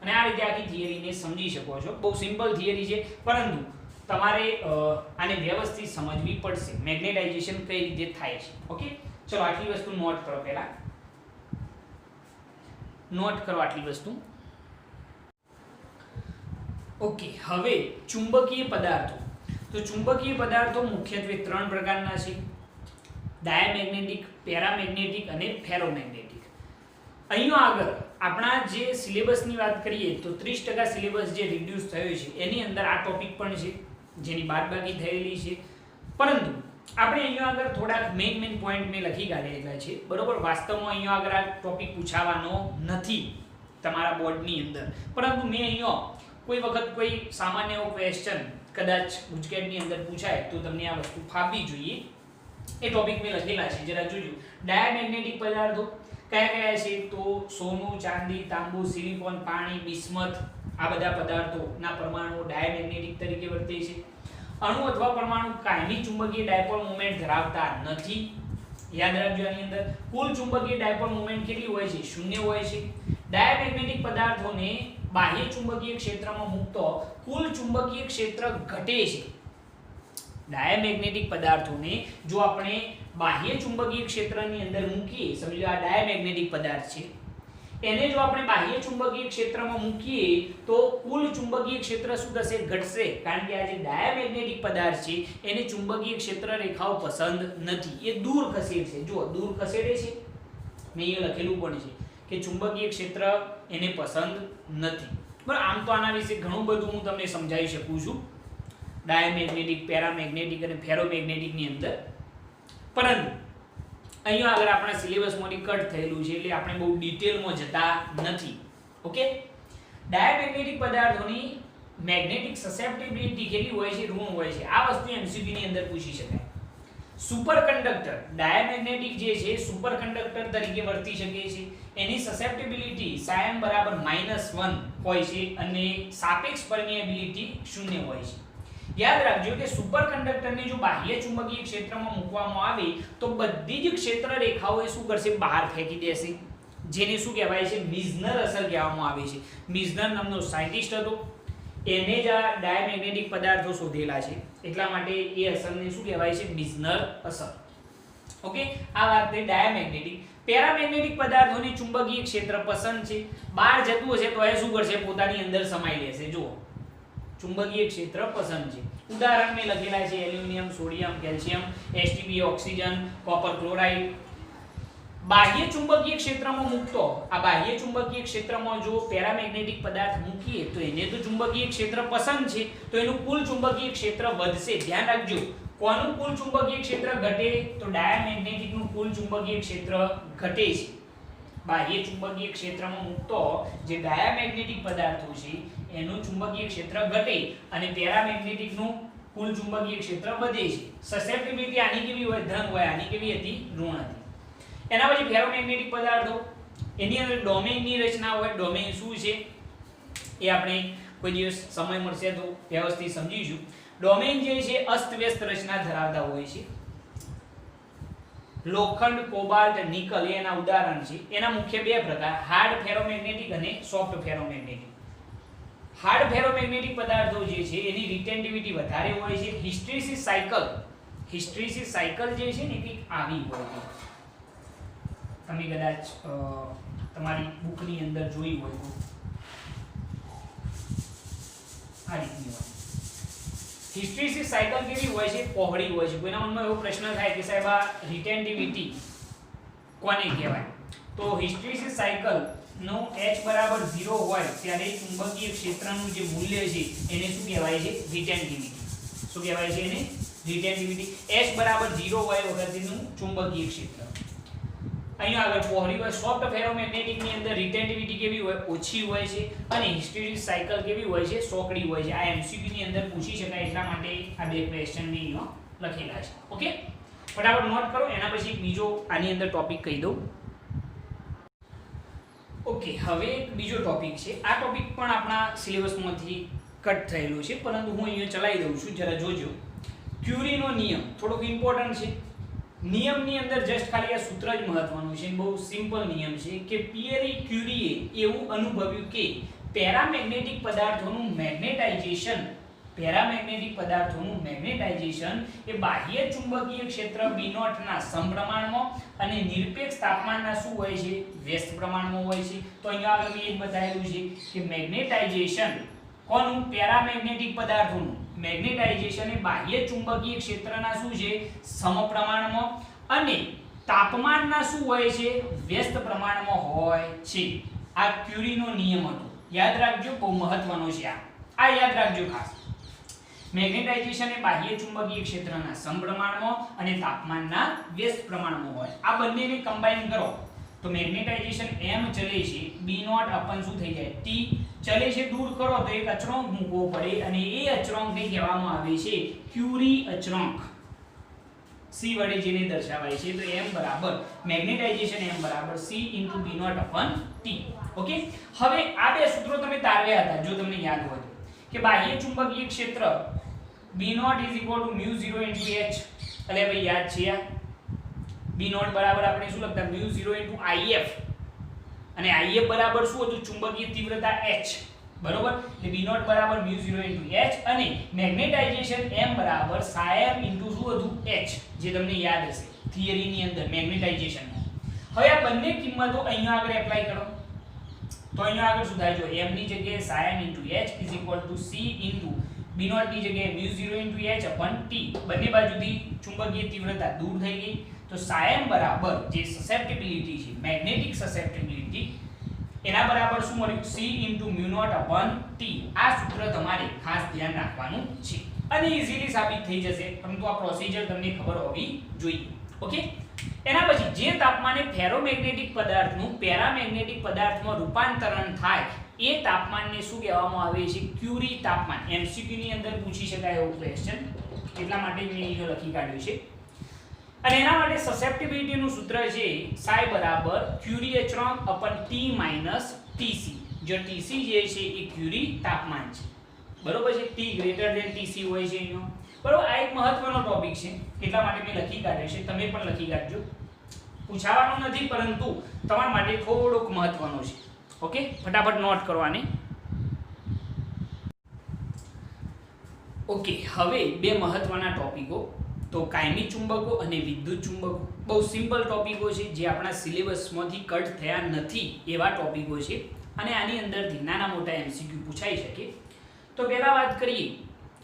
અને આ રીતે આખી થિયરીને સમજી શકો છો. બહુ સિમ્પલ થિયરી છે, પરંતુ તમારે આને વ્યવસ્થિત સમજવી પડશે, મેગ્નેટાઇઝેશન કઈ રીતે થાય છે. ઓકે, ચલો આટલી વસ્તુ નોટ કરો, પહેલા નોટ કરો આટલી વસ્તુ. ઓકે, હવે ચુંબકીય પદાર્થો. તો ચુંબકીય પદાર્થો મુખ્યત્વે 3 પ્રકારના છે: ડાયામેગ્નેટિક, પેરામેગ્નેટિક અને ફેરોમેગ્નેટિક. અહીંયા આગળ આપણા જે સિલેબસની વાત કરીએ તો 30% સિલેબસ જે રિડ્યુસ થયો છે એની અંદર આ ટોપિક પણ છે, જેની બાદબાકી થયેલી છે, પરંતુ આપણે અહીંયા આગળ થોડાક મેઇન પોઈન્ટ મેં લખી કાઢેલા છે, બરોબર. વાસ્તવમાં અહીંયા આગળ આ ટોપિક પૂછાવાનો નથી તમારા બોર્ડની અંદર, પરંતુ મેં અહીંયા કોઈ વખત કોઈ સામાન્ય એવો ક્વેશ્ચન કદાચ ગુજકેટની અંદર પૂછાય તો તમને આ વસ્તુ ફાવવી જોઈએ, એ ટોપિક મેં લખેલા છે, જરા જોજો. ડાયામેગ્નેટિક પદાર્થો કયા કયા છે? તો સોનું, ચાંદી, તાંબુ, સિલિકોન, પાણી, બિસ્મથ, આ બધા પદાર્થોના પરમાણુ ડાયામેગ્નેટિક તરીકે વર્તે છે. અણુ અથવા પરમાણુ કાયમી ચુંબકીય ડાયપોલ મોમેન્ટ ધરાવતા નથી. યાદ રાખજો, આની અંદર કુલ ચુંબકીય ડાયપોલ મોમેન્ટ કેટલી હોય છે? 0 હોય છે. ડાયામેગ્નેટિક પદાર્થોને બાહ્ય ચુંબકીય ક્ષેત્રમાં મૂકતો કુલ ચુંબકીય ક્ષેત્ર ઘટે છે. ડાયામેગ્નેટિક પદાર્થોને જો આપણે બાહ્ય ચુંબકીય ક્ષેત્રની અંદર મૂકીએ, સમજો આ ડાયામેગ્નેટિક પદાર્થ છે, એને જો આપણે બાહ્ય ચુંબકીય ક્ષેત્રમાં મૂકીએ તો કુલ ચુંબકીય ક્ષેત્ર શું થશે? ઘટશે, કારણ કે આ જે ડાયામેગ્નેટિક પદાર્થ છે એને ચુંબકીય ક્ષેત્ર રેખાઓ પસંદ નથી, એ દૂર ખસેડશે. જો દૂર ખસેડે છે, મેં અહીંયા લખેલું પણ છે કે ચુંબકીય ક્ષેત્ર એને પસંદ નથી, બરાબર. આમ તો આના વિશે ઘણું બધું હું તમને સમજાવી શકું છું ડાયામેગ્નેટિક, પેરામેગ્નેટિક અને ફેરોમેગ્નેટિકની અંદર, પરંતુ અહીંયા આગળ આપણા સિલેબસમાંથી કટ થયેલું છે એટલે આપણે બહુ ડિટેલમાં જતા નથી. ઓકે, ડાયામેગ્નેટિક પદાર્થોની મેગ્નેટિક સસેપ્ટિબિલિટી કેટલી હોય છે? ઋણ હોય છે. આ વસ્તુ MCQ ની અંદર પૂછી શકાય. સુપરકન્ડક્ટર ડાયામેગ્નેટિક જે છે સુપરકન્ડક્ટર તરીકે વર્તી શકે છે. એની સસેપ્ટિબિલિટી સાયન બરાબર -1 હોય છે અને સાપેક્ષ પરમિએબિલિટી 0 હોય છે. યાદ રાખજો કે સુપરકન્ડક્ટરને જો બાહ્ય ચુંબકીય ક્ષેત્રમાં મૂકવામાં આવે તો બધી જ ક્ષેત્ર રેખાઓ એ શું કરશે? બહાર ફેંકી દેશે, જેને શું કહેવાય છે? મિઝનર અસર કહેવામાં આવે છે. મિઝનર નામનો સાયન્ટિસ્ટ હતો, એને જ આ ડાયામેગ્નેટિક પદાર્થો શોધેલા છે, એટલા માટે એ અસરને શું કહેવાય છે? મિઝનર અસર. ઓકે, આ વાત થઈ ડાયામેગ્નેટિક. પેરામેગ્નેટિક પદાર્થોને ચુંબકીય ક્ષેત્ર પસંદ છે, બહાર જતું હશે તો એ શું કરશે? પોતાની અંદર સમાઈ લેશે. જુઓ, ચુંબકીય ક્ષેત્ર પસંદ છે. ઉદાહરણ મેં લખેલા છે: aluminium, sodium, calcium, H2O, oxygen, copper chloride. બાહ્ય ચુંબકીય ક્ષેત્રમાં મૂકતો, આ બાહ્ય ચુંબકીય ક્ષેત્રમાં જો પેરામેગ્નેટિક પદાર્થ મૂકીએ તો એને તો ચુંબકીય ક્ષેત્ર પસંદ છે, તો એનું કુલ ચુંબકીય ક્ષેત્ર વધશે. ધ્યાન રાખજો, કોનું કુલ ચુંબકીય ક્ષેત્ર ઘટે? તો ડાયામેગ્નેટિકનું કુલ ચુંબકીય ક્ષેત્ર ઘટે છે. બાહ્ય ચુંબકીય ક્ષેત્રમાં મૂકતો જે ડાયામેગ્નેટિક પદાર્થો છે એનું ચુંબકીય ક્ષેત્ર ઘટે અને પેરામેગ્નેટિકનું કુલ ચુંબકીય ક્ષેત્ર વધે છે. સસેપ્ટિબિલિટી આની કેવી હોય? ધન હોય. આની કેવી હતી? ઋણ હતી. એના પછી ફેરોમેગ્નેટિક પદાર્થો, એની અંદર ડોમેઇનની રચના હોય. ડોમેઇન શું છે એ આપણે કોઈ દિવસ સમય મળશે તો વ્યવસ્થિત સમજીશું. ડોમેઇન જે છે અસ્તવ્યસ્ત રચના ધરાવતા હોય છે. લોખંડ, કોબાલ્ટ, નિકલ એના ઉદાહરણ છે. એના મુખ્ય 2 પ્રકાર: હાર્ડ ફેરોમેગ્નેટિક અને સોફ્ટ ફેરોમેગ્નેટિક. હાર્ડ ફેરોમેગ્નેટિક પદાર્થો જે છે એની રિટેન્ટિવિટી વધારે હોય છે. હિસ્ટ્રેસિસ સાયકલ જે છે ને કંઈક આવી હોય છે, તમે કદાચ તમારી બુકની અંદર જોઈ હોય તો આ રીતની હોય. હિસ્ટ્રેસિસ સાયકલ કેવી હોય છે? પહોળી હોય છે. કોઈના મનમાં એવો પ્રશ્ન થાય કે સાહેબ આ રિટેન્ટિવિટી કોને કહેવાય? તો હિસ્ટ્રેસિસ સાયકલ નો h બરાબર 0 હોય ત્યારે ચુંબકીય ક્ષેત્રનું જે મૂલ્ય છે એને શું કહેવાય છે? રિટેન્ટિવિટી. શું કહેવાય છે એને? રિટેન્ટિવિટી. h બરાબર 0 હોય વખતનું ચુંબકીય ક્ષેત્ર. અહીંયા આગળ પહોળી હોય. સોફ્ટ ફેરોમેગ્નેટિક ની અંદર રિટેન્ટિવિટી કેવી હોય? ઓછી હોય છે અને હિસ્ટેરિસિસ સાયકલ કેવી હોય છે? સોકડી હોય છે. આ એમસીક્યુ ની અંદર પૂછી શકાય એટલા માટે આ બે ક્વેશ્ચન ની લખેલા છે. ઓકે, ફટાફટ નોટ કરો. એના પછી બીજો આની અંદર ટોપિક કહી દઉં. ઓકે, હવે એક બીજો ટોપિક છે. આ ટોપિક પણ આપણા સિલેબસમાંથી કટ થયેલો છે, પરંતુ હું અહીંયા ચલાવી દઉં છું, જરા જોજો. ક્યુરીનો નિયમ થોડોક ઇમ્પોર્ટન્ટ છે. નિયમની અંદર જસ્ટ ખાલી આ સૂત્ર જ મહત્વનું છે. બહુ સિમ્પલ નિયમ છે કે પિયરી ક્યુરીએ એવું અનુભવ્યું કે પેરામેગ્નેટિક પદાર્થોનું મેગ્નેટાઇઝેશન એ બાહ્ય ચુંબકીય ક્ષેત્ર B0 ના સમપ્રમાણમાં અને નિરપેક્ષ તાપમાનના શું હોય છે? વ્યસ્ત પ્રમાણમાં હોય છે. તો અહીંયા આગળ મેં એ બતાવેલું છે કે મેગ્નેટાઇઝેશન કોનું? પેરામેગ્નેટિક પદાર્થોનું મેગ્નેટાઇઝેશન એ બાહ્ય ચુંબકીય ક્ષેત્રના શું છે? સમપ્રમાણમાં અને તાપમાનના શું હોય છે? વ્યસ્ત પ્રમાણમાં હોય છે. આ ક્યુરીનો નિયમ હતો. યાદ રાખજો, બહુ મહત્વનો છે. આ યાદ રાખજો ખાસ. મેગ્નેટાઇઝેશન એ બાહ્ય ચુંબકીય ક્ષેત્રના સમપ્રમાણમાં અને તાપમાનના વ્યસ્ત પ્રમાણમાં હોય. આ બંનેને કમ્બાઈન કરો તો મેગ્નેટાઇઝેશન m ચલે છે, B0 અપન શું થઈ જાય? T ચલે છે. દૂર કરો તો એક અચળાંક મૂકવો પડે અને એ અચળાંકને કહેવામાં આવે છે ક્યુરી અચળાંક. C વડે જેને દર્શાવાય છે. તો m બરાબર મેગ્નેટાઇઝેશન m બરાબર C * B0 અપન T. ઓકે, હવે આ બે સૂત્રો તમે તારવ્યા હતા જો તમને યાદ હોય તો, કે બાહ્ય ચુંબકીય ક્ષેત્ર B0 = μ0 * h. એટલે ભાઈ યાદ છે આ B0 બરાબર આપણે શું લખતા? μ0 * If, અને If બરાબર શું હતું? ચુંબકીય તીવ્રતા h. બરોબર, એટલે B0 બરાબર μ0 * h અને મેગ્નેટાઇઝેશન m બરાબર psi m * શું હતું? h, જે તમને યાદ હશે થિયરી ની અંદર મેગ્નેટાઇઝેશન. હવે આ બંને કિંમતો અહીંયા આગળ એપ્લાય કરો તો અહીંયા આગળ શું થાય? જો m ની જગ્યાએ psi m * h = c * B0 ની જગ્યાએ μ0 * h / T. બંને બાજુથી ચુંબકીય તીવ્રતા દૂર થઈ ગઈ. તો psi m બરાબર જે સસેપ્ટિબિલિટી છે, મેગ્નેટિક સસેપ્ટિબિલિટી, એના બરાબર શું મળ્યું? C * μ0 / T. આ સૂત્ર તમારે ખાસ ધ્યાન રાખવાનું છે અને ઈઝીલી સાબિત થઈ જશે, પરંતુ આ પ્રોસિજર તમને ખબર હોવી જોઈએ. ઓકે, એના પછી જે તાપમાને ફેરોમેગ્નેટિક પદાર્થનું પેરામેગ્નેટિક પદાર્થમાં રૂપાંતરણ થાય એ તાપમાનને શું કહેવામાં આવે છે? ક્યુરી તાપમાન. એમસીક્યુ ની અંદર પૂછી શકાય એવો ક્વેશ્ચન, એટલા માટે મેં અહીં લખી કાઢ્યું છે. અને એના માટે સસેપ્ટિબિલિટી નું સૂત્ર છે psi બરાબર ક્યુરી અચળાંક અપન T - Tc. જો Tc જે છે એ ક્યુરી તાપમાન છે. બરોબર છે? T > Tc હોય છે એનો. બરોબર, આ એક મહત્વનો ટોપિક છે એટલા માટે મેં લખી કાઢ્યો છે. તમે પણ લખી કાઢજો. પૂછાવાનું નથી, પરંતુ તમારા માટે થોડોક મહત્વનો છે. ઓકે, ફટાફટ નોટ કરવાને. ઓકે, હવે બે મહત્વના ટોપિકો, તો કાયમી ચુંબકો અને વિદ્યુત ચુંબકો. બહુ સિમ્પલ ટોપિકો છે જે આપણા સિલેબસમાંથી કટ થયા નથી એવા ટોપિકો છે અને આની અંદરથી નાના મોટા એમસીક્યુ પૂછાઈ શકે. તો પહેલા વાત કરીએ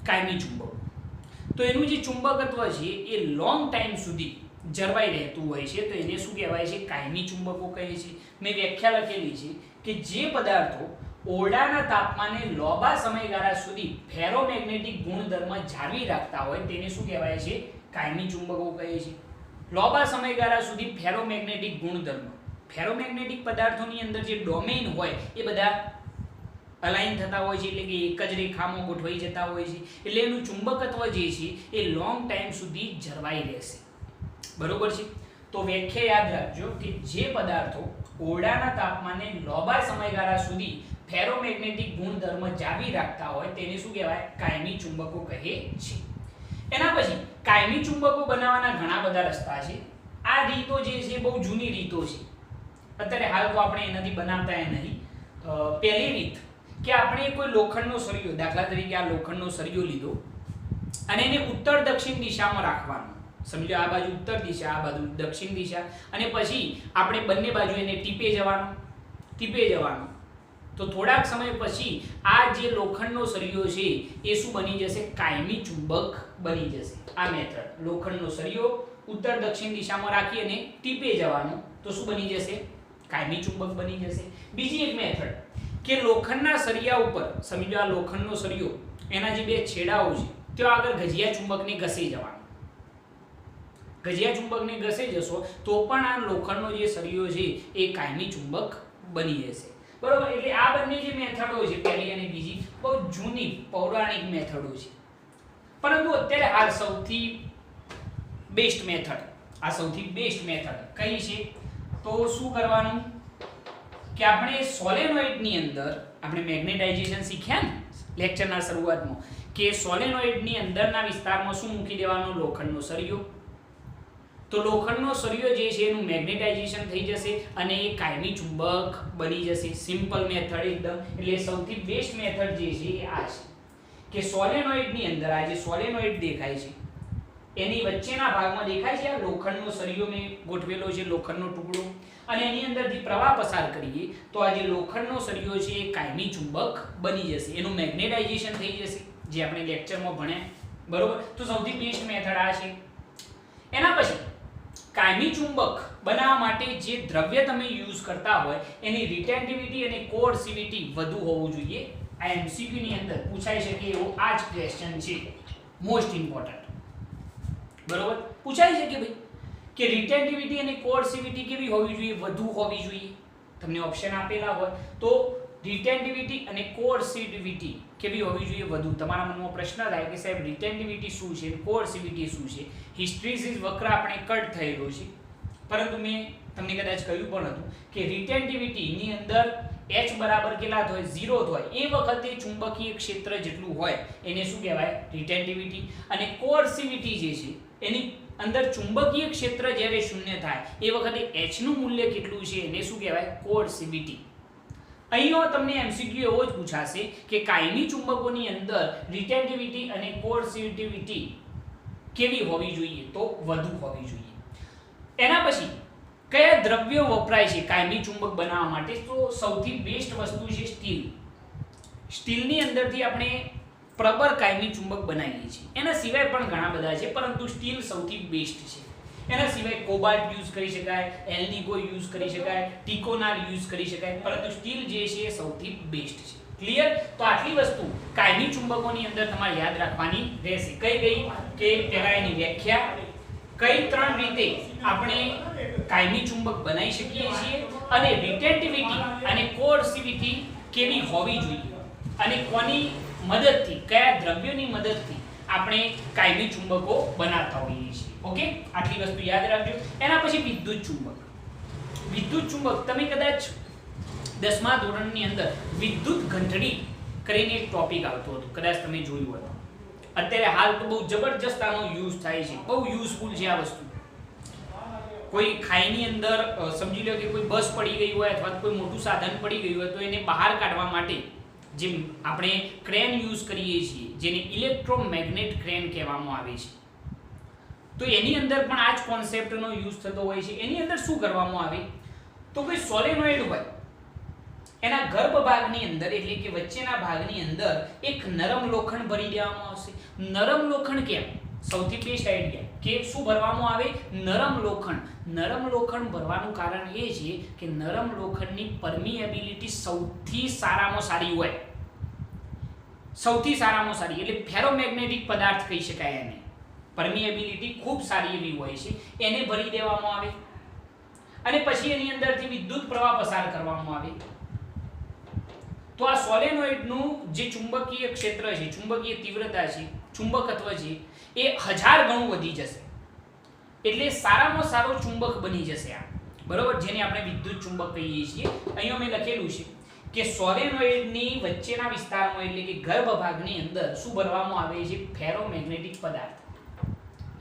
કાયમી ચુંબકો. તો એનું જે ચુંબકત્વ છે એ લોંગ ટાઈમ સુધી જળવાઈ રહેતું હોય છે, તો એને શું કહેવાય છે? કાયમી ચુંબકો કહે છે. મેં વ્યાખ્યા લખેલી છે કે જે પદાર્થો ઓરડાના તાપમાને લાંબા સમયગાળા સુધી ફેરોમેગ્નેટિક ગુણધર્મ જાળવી રાખતા હોય તેને શું કહેવાય છે? કાયમી ચુંબકો કહે છે. લાંબા સમયગાળા સુધી ફેરોમેગ્નેટિક ગુણધર્મ, ફેરોમેગ્નેટિક પદાર્થોની અંદર જે ડોમેઇન હોય એ બધા અલાઇન થતા હોય છે, એટલે કે એક જ રેખામાં ગોઠવાઈ જતા હોય છે, એટલે એનું ચુંબકત્વ જે છે એ લોંગ ટાઈમ સુધી જળવાઈ રહેશે. બરોબર છે? તો વ્યાખ્યા યાદ રાખજો કે જે પદાર્થો ઓરડાના તાપમાને લાંબા સમયગાળા સુધી ફેરોમેગ્નેટિક ગુણધર્મ જાળવી રાખતા હોય તેને શું કહેવાય? કાયમી ચુંબકો કહે છે. એના પછી કાયમી ચુંબકો બનાવવાના ઘણા બધા રસ્તા છે. આ રીતો જે છે બહુ જૂની રીતો છે, અત્યારે હાલ તો આપણે એનાથી બનાવતા નહીં. પહેલી રીત કે આપણે કોઈ લોખંડનો સળિયો, દાખલા તરીકે આ લોખંડનો સળિયો લીધો અને એને ઉત્તર દક્ષિણ દિશામાં રાખવાનો. સમજો આ બાજુ ઉત્તર દિશા, આ બાજુ દક્ષિણ દિશા, અને પછી આપણે બંને બાજુ એને ટીપે જવાનું. તો થોડાક સમય પછી આ જે લોખંડનો સળિયો છે એ શું બની જશે? કાયમી ચુંબક બની જશે. આ મેથડ, લોખંડનો સળિયો ઉત્તર દક્ષિણ દિશામાં રાખી અને ટીપે જવાનો, તો શું બની જશે? કાયમી ચુંબક બની જશે. બીજી એક મેથડ કે લોખંડના સળિયા ઉપર, સમજો આ લોખંડનો સળિયો, એના જે બે છેડાઓ છે ત્યાં આગળ ગજિયા ચુંબકને ઘસી જવાનો. ગજિયા ચુંબકને ઘસે જશો તો પણ આ લોખંડનો જે સળિયો છે એ કાયમી ચુંબક બની જશે, બરોબર. એટલે આ બંને જે મેથડો છે પહેલી અને બીજી બહુ જૂની પૌરાણિક મેથડો છે, પરંતુ અત્યારે હાલ સૌથી બેસ્ટ મેથડ, આ સૌથી બેસ્ટ મેથડ કઈ છે? તો શું કરવાનું કે આપણે સોલેનોઇડની અંદર આપણે મેગ્નેટાઇઝેશન શીખ્યા ને લેક્ચરના શરૂઆતમાં કે સોલેનોઇડની અંદરના વિસ્તારમાં શું મૂકી દેવાનું? લોખંડનો સળિયો. તો લોખંડનો સળિયો જે છે એનું મેગ્નેટાઇઝેશન થઈ જશે અને એ કાયમી ચુંબક બની જશે. સિમ્પલ મેથડ એકદમ. એટલે સૌથી બેસ્ટ મેથડ જે છે એ આ છે કે સોલેનોઇડની અંદર આ જે સોલેનોઇડ દેખાય છે એની વચ્ચેના ભાગમાં દેખાય છે આ લોખંડનો સળિયો મેં ગોઠવેલો છે, લોખંડનો ટુકડો, અને એની અંદરથી પ્રવાહ પસાર કરીએ તો આ જે લોખંડનો સળિયો છે એ કાયમી ચુંબક બની જશે, એનું મેગ્નેટાઇઝેશન થઈ જશે, જે આપણે લેક્ચરમાં ભણ્યા, બરોબર. તો સૌથી બેસ્ટ મેથડ આ છે. એના પછી કાયમી ચુંબક બનાવવા માટે જે દ્રવ્ય તમે યુઝ કરતા હોય એની રિટેન્ટિવિટી અને કોએર્સિવિટી વધુ હોવું જોઈએ. આ એમસીક્યુ ની અંદર પૂછાઈ શકે એવો આ જ ક્વેશ્ચન છે, મોસ્ટ ઇમ્પોર્ટન્ટ, બરોબર. પૂછાઈ શકે ભાઈ કે રિટેન્ટિવિટી અને કોએર્સિવિટી કેવી હોવી જોઈએ? વધુ હોવી જોઈએ. તમને ઓપ્શન આપેલા હોય તો રિટેન્ટિવિટી અને કોએર્સિવિટી કેવી હોવી જોઈએ? વધુ. તમારા મનમાં પ્રશ્ન થાય કે સાહેબ રિટેન્ટિવિટી શું છે, કોએર્સિવિટી શું છે? હિસ્ટ્રીસિસ વક્ર આપણે કટ થયેલો છે, પરંતુ મેં તમને કદાચ કહ્યું પણ હતું કે રિટેન્ટિવિટી ની અંદર h બરાબર કેટલા હોય? 0 હોય. એ વખતે ચુંબકીય ક્ષેત્ર જેટલું હોય એને શું કહેવાય? રિટેન્ટિવિટી. અને કોએર્સિવિટી જે છે એની અંદર ચુંબકીય ક્ષેત્ર જ્યારે શૂન્ય થાય એ વખતે h નું મૂલ્ય કેટલું છે એને શું કહેવાય? કોએર્સિવિટી. અહીંયા તમને એમસીક્યુ એવો જ પૂછાશે કે કાયમી ચુંબકોની અંદર રિટેન્ટિવિટી અને કોએર્સિવિટી કેવી હોવી જોઈએ? તો વધુ હોવી જોઈએ. એના પછી કયા દ્રવ્યો વપરાય છે કાયમી ચુંબક બનાવવા માટે? તો સૌથી બેસ્ટ વસ્તુ છે સ્ટીલ. સ્ટીલની અંદરથી આપણે પ્રબળ કાયમી ચુંબક બનાવીએ છીએ. એના સિવાય પણ ઘણા બધા છે, પરંતુ સ્ટીલ સૌથી બેસ્ટ છે. એના સિવાય કોબાલ્ટ યુઝ કરી શકાય, એલ્નિકો યુઝ કરી શકાય, ટિકોનાર યુઝ કરી શકાય, પરંતુ સ્ટીલ જે છે એ સૌથી બેસ્ટ છે. ક્લિયર? તો આટલી વસ્તુ કાયમી ચુંબકોની અંદર તમારે યાદ રાખવાની રહેશે. કઈ કઈ? કે પહેલા એની વ્યાખ્યા, કઈ 3 રીતે આપણે કાયમી ચુંબક બનાવી શકીએ છીએ, અને રિટેન્ટિવિટી અને કોએર્સિવિટી કેવી હોવી જોઈએ, અને કોની મદદથી, કયા દ્રવ્યોની મદદથી આપણે કાયમી ચુંબકો બનાવતા હોઈએ છીએ. ઓકે, આટલી વસ્તુ યાદ રાખજો. એના પછી વિદ્યુત ચુંબક. વિદ્યુત ચુંબક તમે કદાચ 10મા ધોરણની અંદર વિદ્યુત ઘંટડી કરીને એક ટોપિક આવતો હતો, કદાચ તમે જોયું હોય. અત્યારે હાલ તો બહુ જબરજસ્ત આનો યુઝ થાય છે, બહુ યુઝફુલ છે આ વસ્તુ. કોઈ ખાઈની અંદર સમજી લો કે કોઈ બસ પડી ગઈ હોય અથવા કોઈ મોટું સાધન પડી ગયું હોય તો એને બહાર કાઢવા માટે જે આપણે ક્રેન યુઝ કરીએ છીએ, જેને ઇલેક્ટ્રોમેગ્નેટ ક્રેન કહેવામાં આવે છે, તો એની અંદર પણ આ જ કોન્સેપ્ટનો યુઝ થતો હોય છે. એની અંદર શું કરવામાં આવે તો કોઈ સોલેનોઇડ હોય એના ગર્ભ ભાગની અંદર એટલે કે વચ્ચેના ભાગની અંદર એક નરમ લોખંડ ભરી દેવામાં આવશે. નરમ લોખંડ કેમ? સૌથી બેસ્ટ આઈડિયા કે શું ભરવામાં આવે? નરમ લોખંડ. નરમ લોખંડ ભરવાનું કારણ એ છે કે નરમ લોખંડની પરમિએબિલિટી સૌથી સારામાં સારી હોય, સૌથી સારામાં સારી, એટલે ફેરોમેગ્નેટિક પદાર્થ કહી શકાય એને. પરમિએબિલિટી ખૂબ સારી એવી હોય છે, એને ભરી દેવામાં આવે અને પછી એની અંદરથી વિદ્યુત પ્રવાહ પસાર કરવામાં આવે. તો આ સોલેનોઇડનું જે ચુંબકીય ક્ષેત્ર છે, ચુંબકીય તીવ્રતા છે, ચુંબકત્વ છે એ 1000 ગણું વધી જશે. એટલે સારામાં સારો ચુંબક બની જશે આ, બરોબર, જેને આપણે વિદ્યુત ચુંબક કહીએ છીએ. અહીંયા મેં લખેલું છે કે સોલેનોઇડની વચ્ચેના વિસ્તારમાં એટલે કે ગર્ભ ભાગની અંદર શું ભરવામાં આવે છે? ફેરોમેગ્નેટિક પદાર્થ.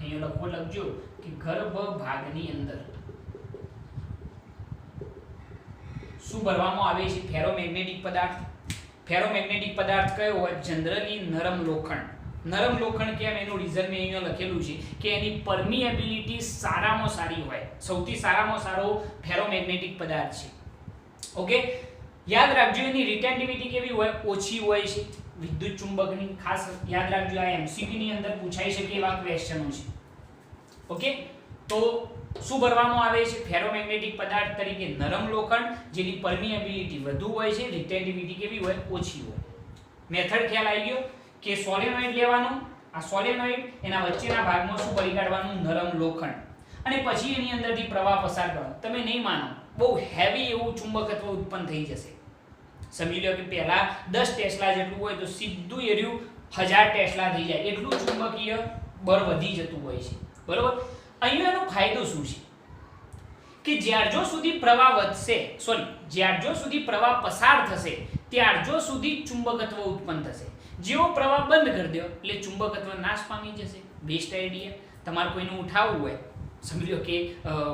અહીંયા લખજો કે ગર્ભ ભાગની અંદર શું ભરવામાં આવે છે? ફેરોમેગ્નેટિક પદાર્થ. ફેરોમેગ્નેટિક પદાર્થ કયો હોય? જનરલી નરમ લોખંડ. નરમ લોખંડ કેમ? એનું રીઝન મેં અહીંયા લખેલું છે કે એની પરમિએબિલિટી સારામાં સારી હોય, સૌથી સારામાં સારો ફેરોમેગ્નેટિક પદાર્થ છે. ઓકે, યાદ રાખજો એની રિટેન્ટિવિટી કેવી હોય? ઓછી હોય છે વિદ્યુત ચુંબકની. ખાસ યાદ રાખજો, આ એમસીક્યુ ની અંદર પૂછાઈ શકે એવા ક્વેશ્ચનો છે. ઓકે, તો શું ભરવામાં આવે છે? ફેરોમેગ્નેટિક પદાર્થ તરીકે નરમ લોખંડ, જેની પરમિએબિલિટી વધુ હોય છે, રિટેન્ટિવિટી કેવી હોય? ઓછી હોય. મેથડ ખ્યાલ આવી ગયો કે સોલેનોઇડ લેવાનું, આ સોલેનોઇડ એના વચ્ચેના ભાગમાં શું ભરી કાઢવાનું? નરમ લોખંડ. અને પછી એની અંદરથી પ્રવાહ પસાર કરો, તમે નહીં માનો બહુ હેવી એવું ચુંબકત્વ ઉત્પન્ન થઈ જશે. સમજી લો કે પહેલા 10 ટેસ્લા જેટલું હોય તો સીધું એર્યું 1000 ટેસ્લા થઈ જાય, એટલું ચુંબકીય બળ વધી જતું હોય છે. બરોબર. અહીંયા એનો ફાયદો શું છે કે જ્યારજો સુધી પ્રવાહ વધશે, જ્યારજો સુધી પ્રવાહ પસાર થશે ત્યારજો સુધી ચુંબકત્વ ઉત્પન્ન થશે. જેવો પ્રવાહ બંધ કરી દો એટલે ચુંબકત્વ નાશ પામી જશે. Best idea. તમારે કોઈનું ઉઠાવવું હોય, સમજી લો કે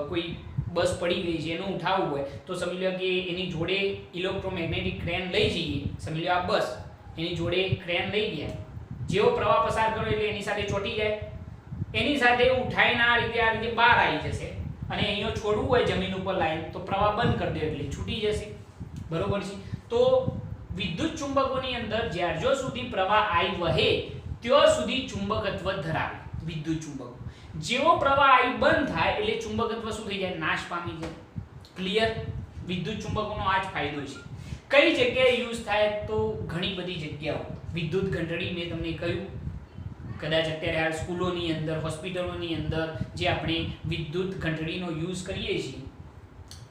કોઈ બસ પડી ગઈ છે એનું ઉઠાવવું હોય તો સમજી લો કે એની જોડે ઇલેક્ટ્રોમેગ્નેટિક ક્રેન લઈ જઈએ. સમજી લો આ બસ, એની જોડે ક્રેન લઈ ગયા, જેવો પ્રવાહ પસાર કરો એટલે એની સાથે ચોંટી જાય, એની સાથે ઉઠાઈને આ રીતે બહાર આવી જશે અને અહીંયા છોડવું હોય જમીન ઉપર લાઈન તો પ્રવાહ બંધ કરી દે એટલે છૂટી જશે. બરોબર છે. તો વિદ્યુત ચુંબકોની અંદર જ્યારજો સુધી પ્રવાહ I વહે ત્યાં સુધી ચુંબકત્વ ધરાવે વિદ્યુત ચુંબકો. જેવો પ્રવાહ I બંધ થાય એટલે ચુંબકત્વ શું થઈ જાય? નાશ પામી જાય. ક્લિયર? વિદ્યુત ચુંબકોનો આ જ ફાયદો છે. કઈ જગ્યાએ યુઝ થાય તો ઘણી બધી જગ્યાઓ. વિદ્યુત ઘંટડી મેં તમને કહ્યું, કદાચ અત્યારે હાલ સ્કૂલોની અંદર, હોસ્પિટલોની અંદર જે આપણે વિદ્યુત ઘંટડીનો યુઝ કરીએ છીએ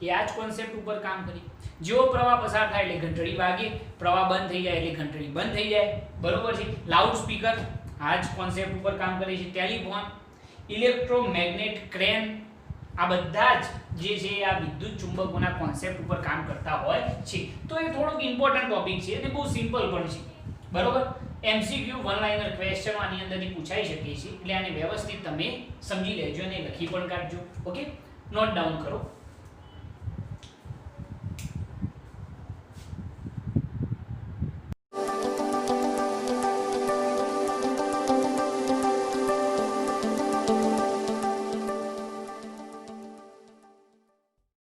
એ આ જ કોન્સેપ્ટ ઉપર કામ કરી. જેવો પ્રવાહ પસાર થાય એટલે ઘંટડી વાગે, પ્રવાહ બંધ થઈ જાય એટલે ઘંટડી બંધ થઈ જાય. બરોબર છે. લાઉડ સ્પીકર આ જ કોન્સેપ્ટ ઉપર કામ કરે છે. ટેલિફોન, ઇલેક્ટ્રોમેગ્નેટ ક્રેન, આ બધા જ જે છે આ વિદ્યુત ચુંબકોના કોન્સેપ્ટ ઉપર કામ કરતા હોય છે. તો એ થોડુંક ઇમ્પોર્ટન્ટ ટોપિક છે અને બહુ સિમ્પલ પણ છે. બરોબર. MCQ વન લાઇનર ક્વેશ્ચન આની અંદરથી પૂછાઈ શકે છે એટલે આને વ્યવસ્થિત તમે સમજી લેજો અને લખી પણ કાઢજો. ઓકે, નોટ ડાઉન કરો.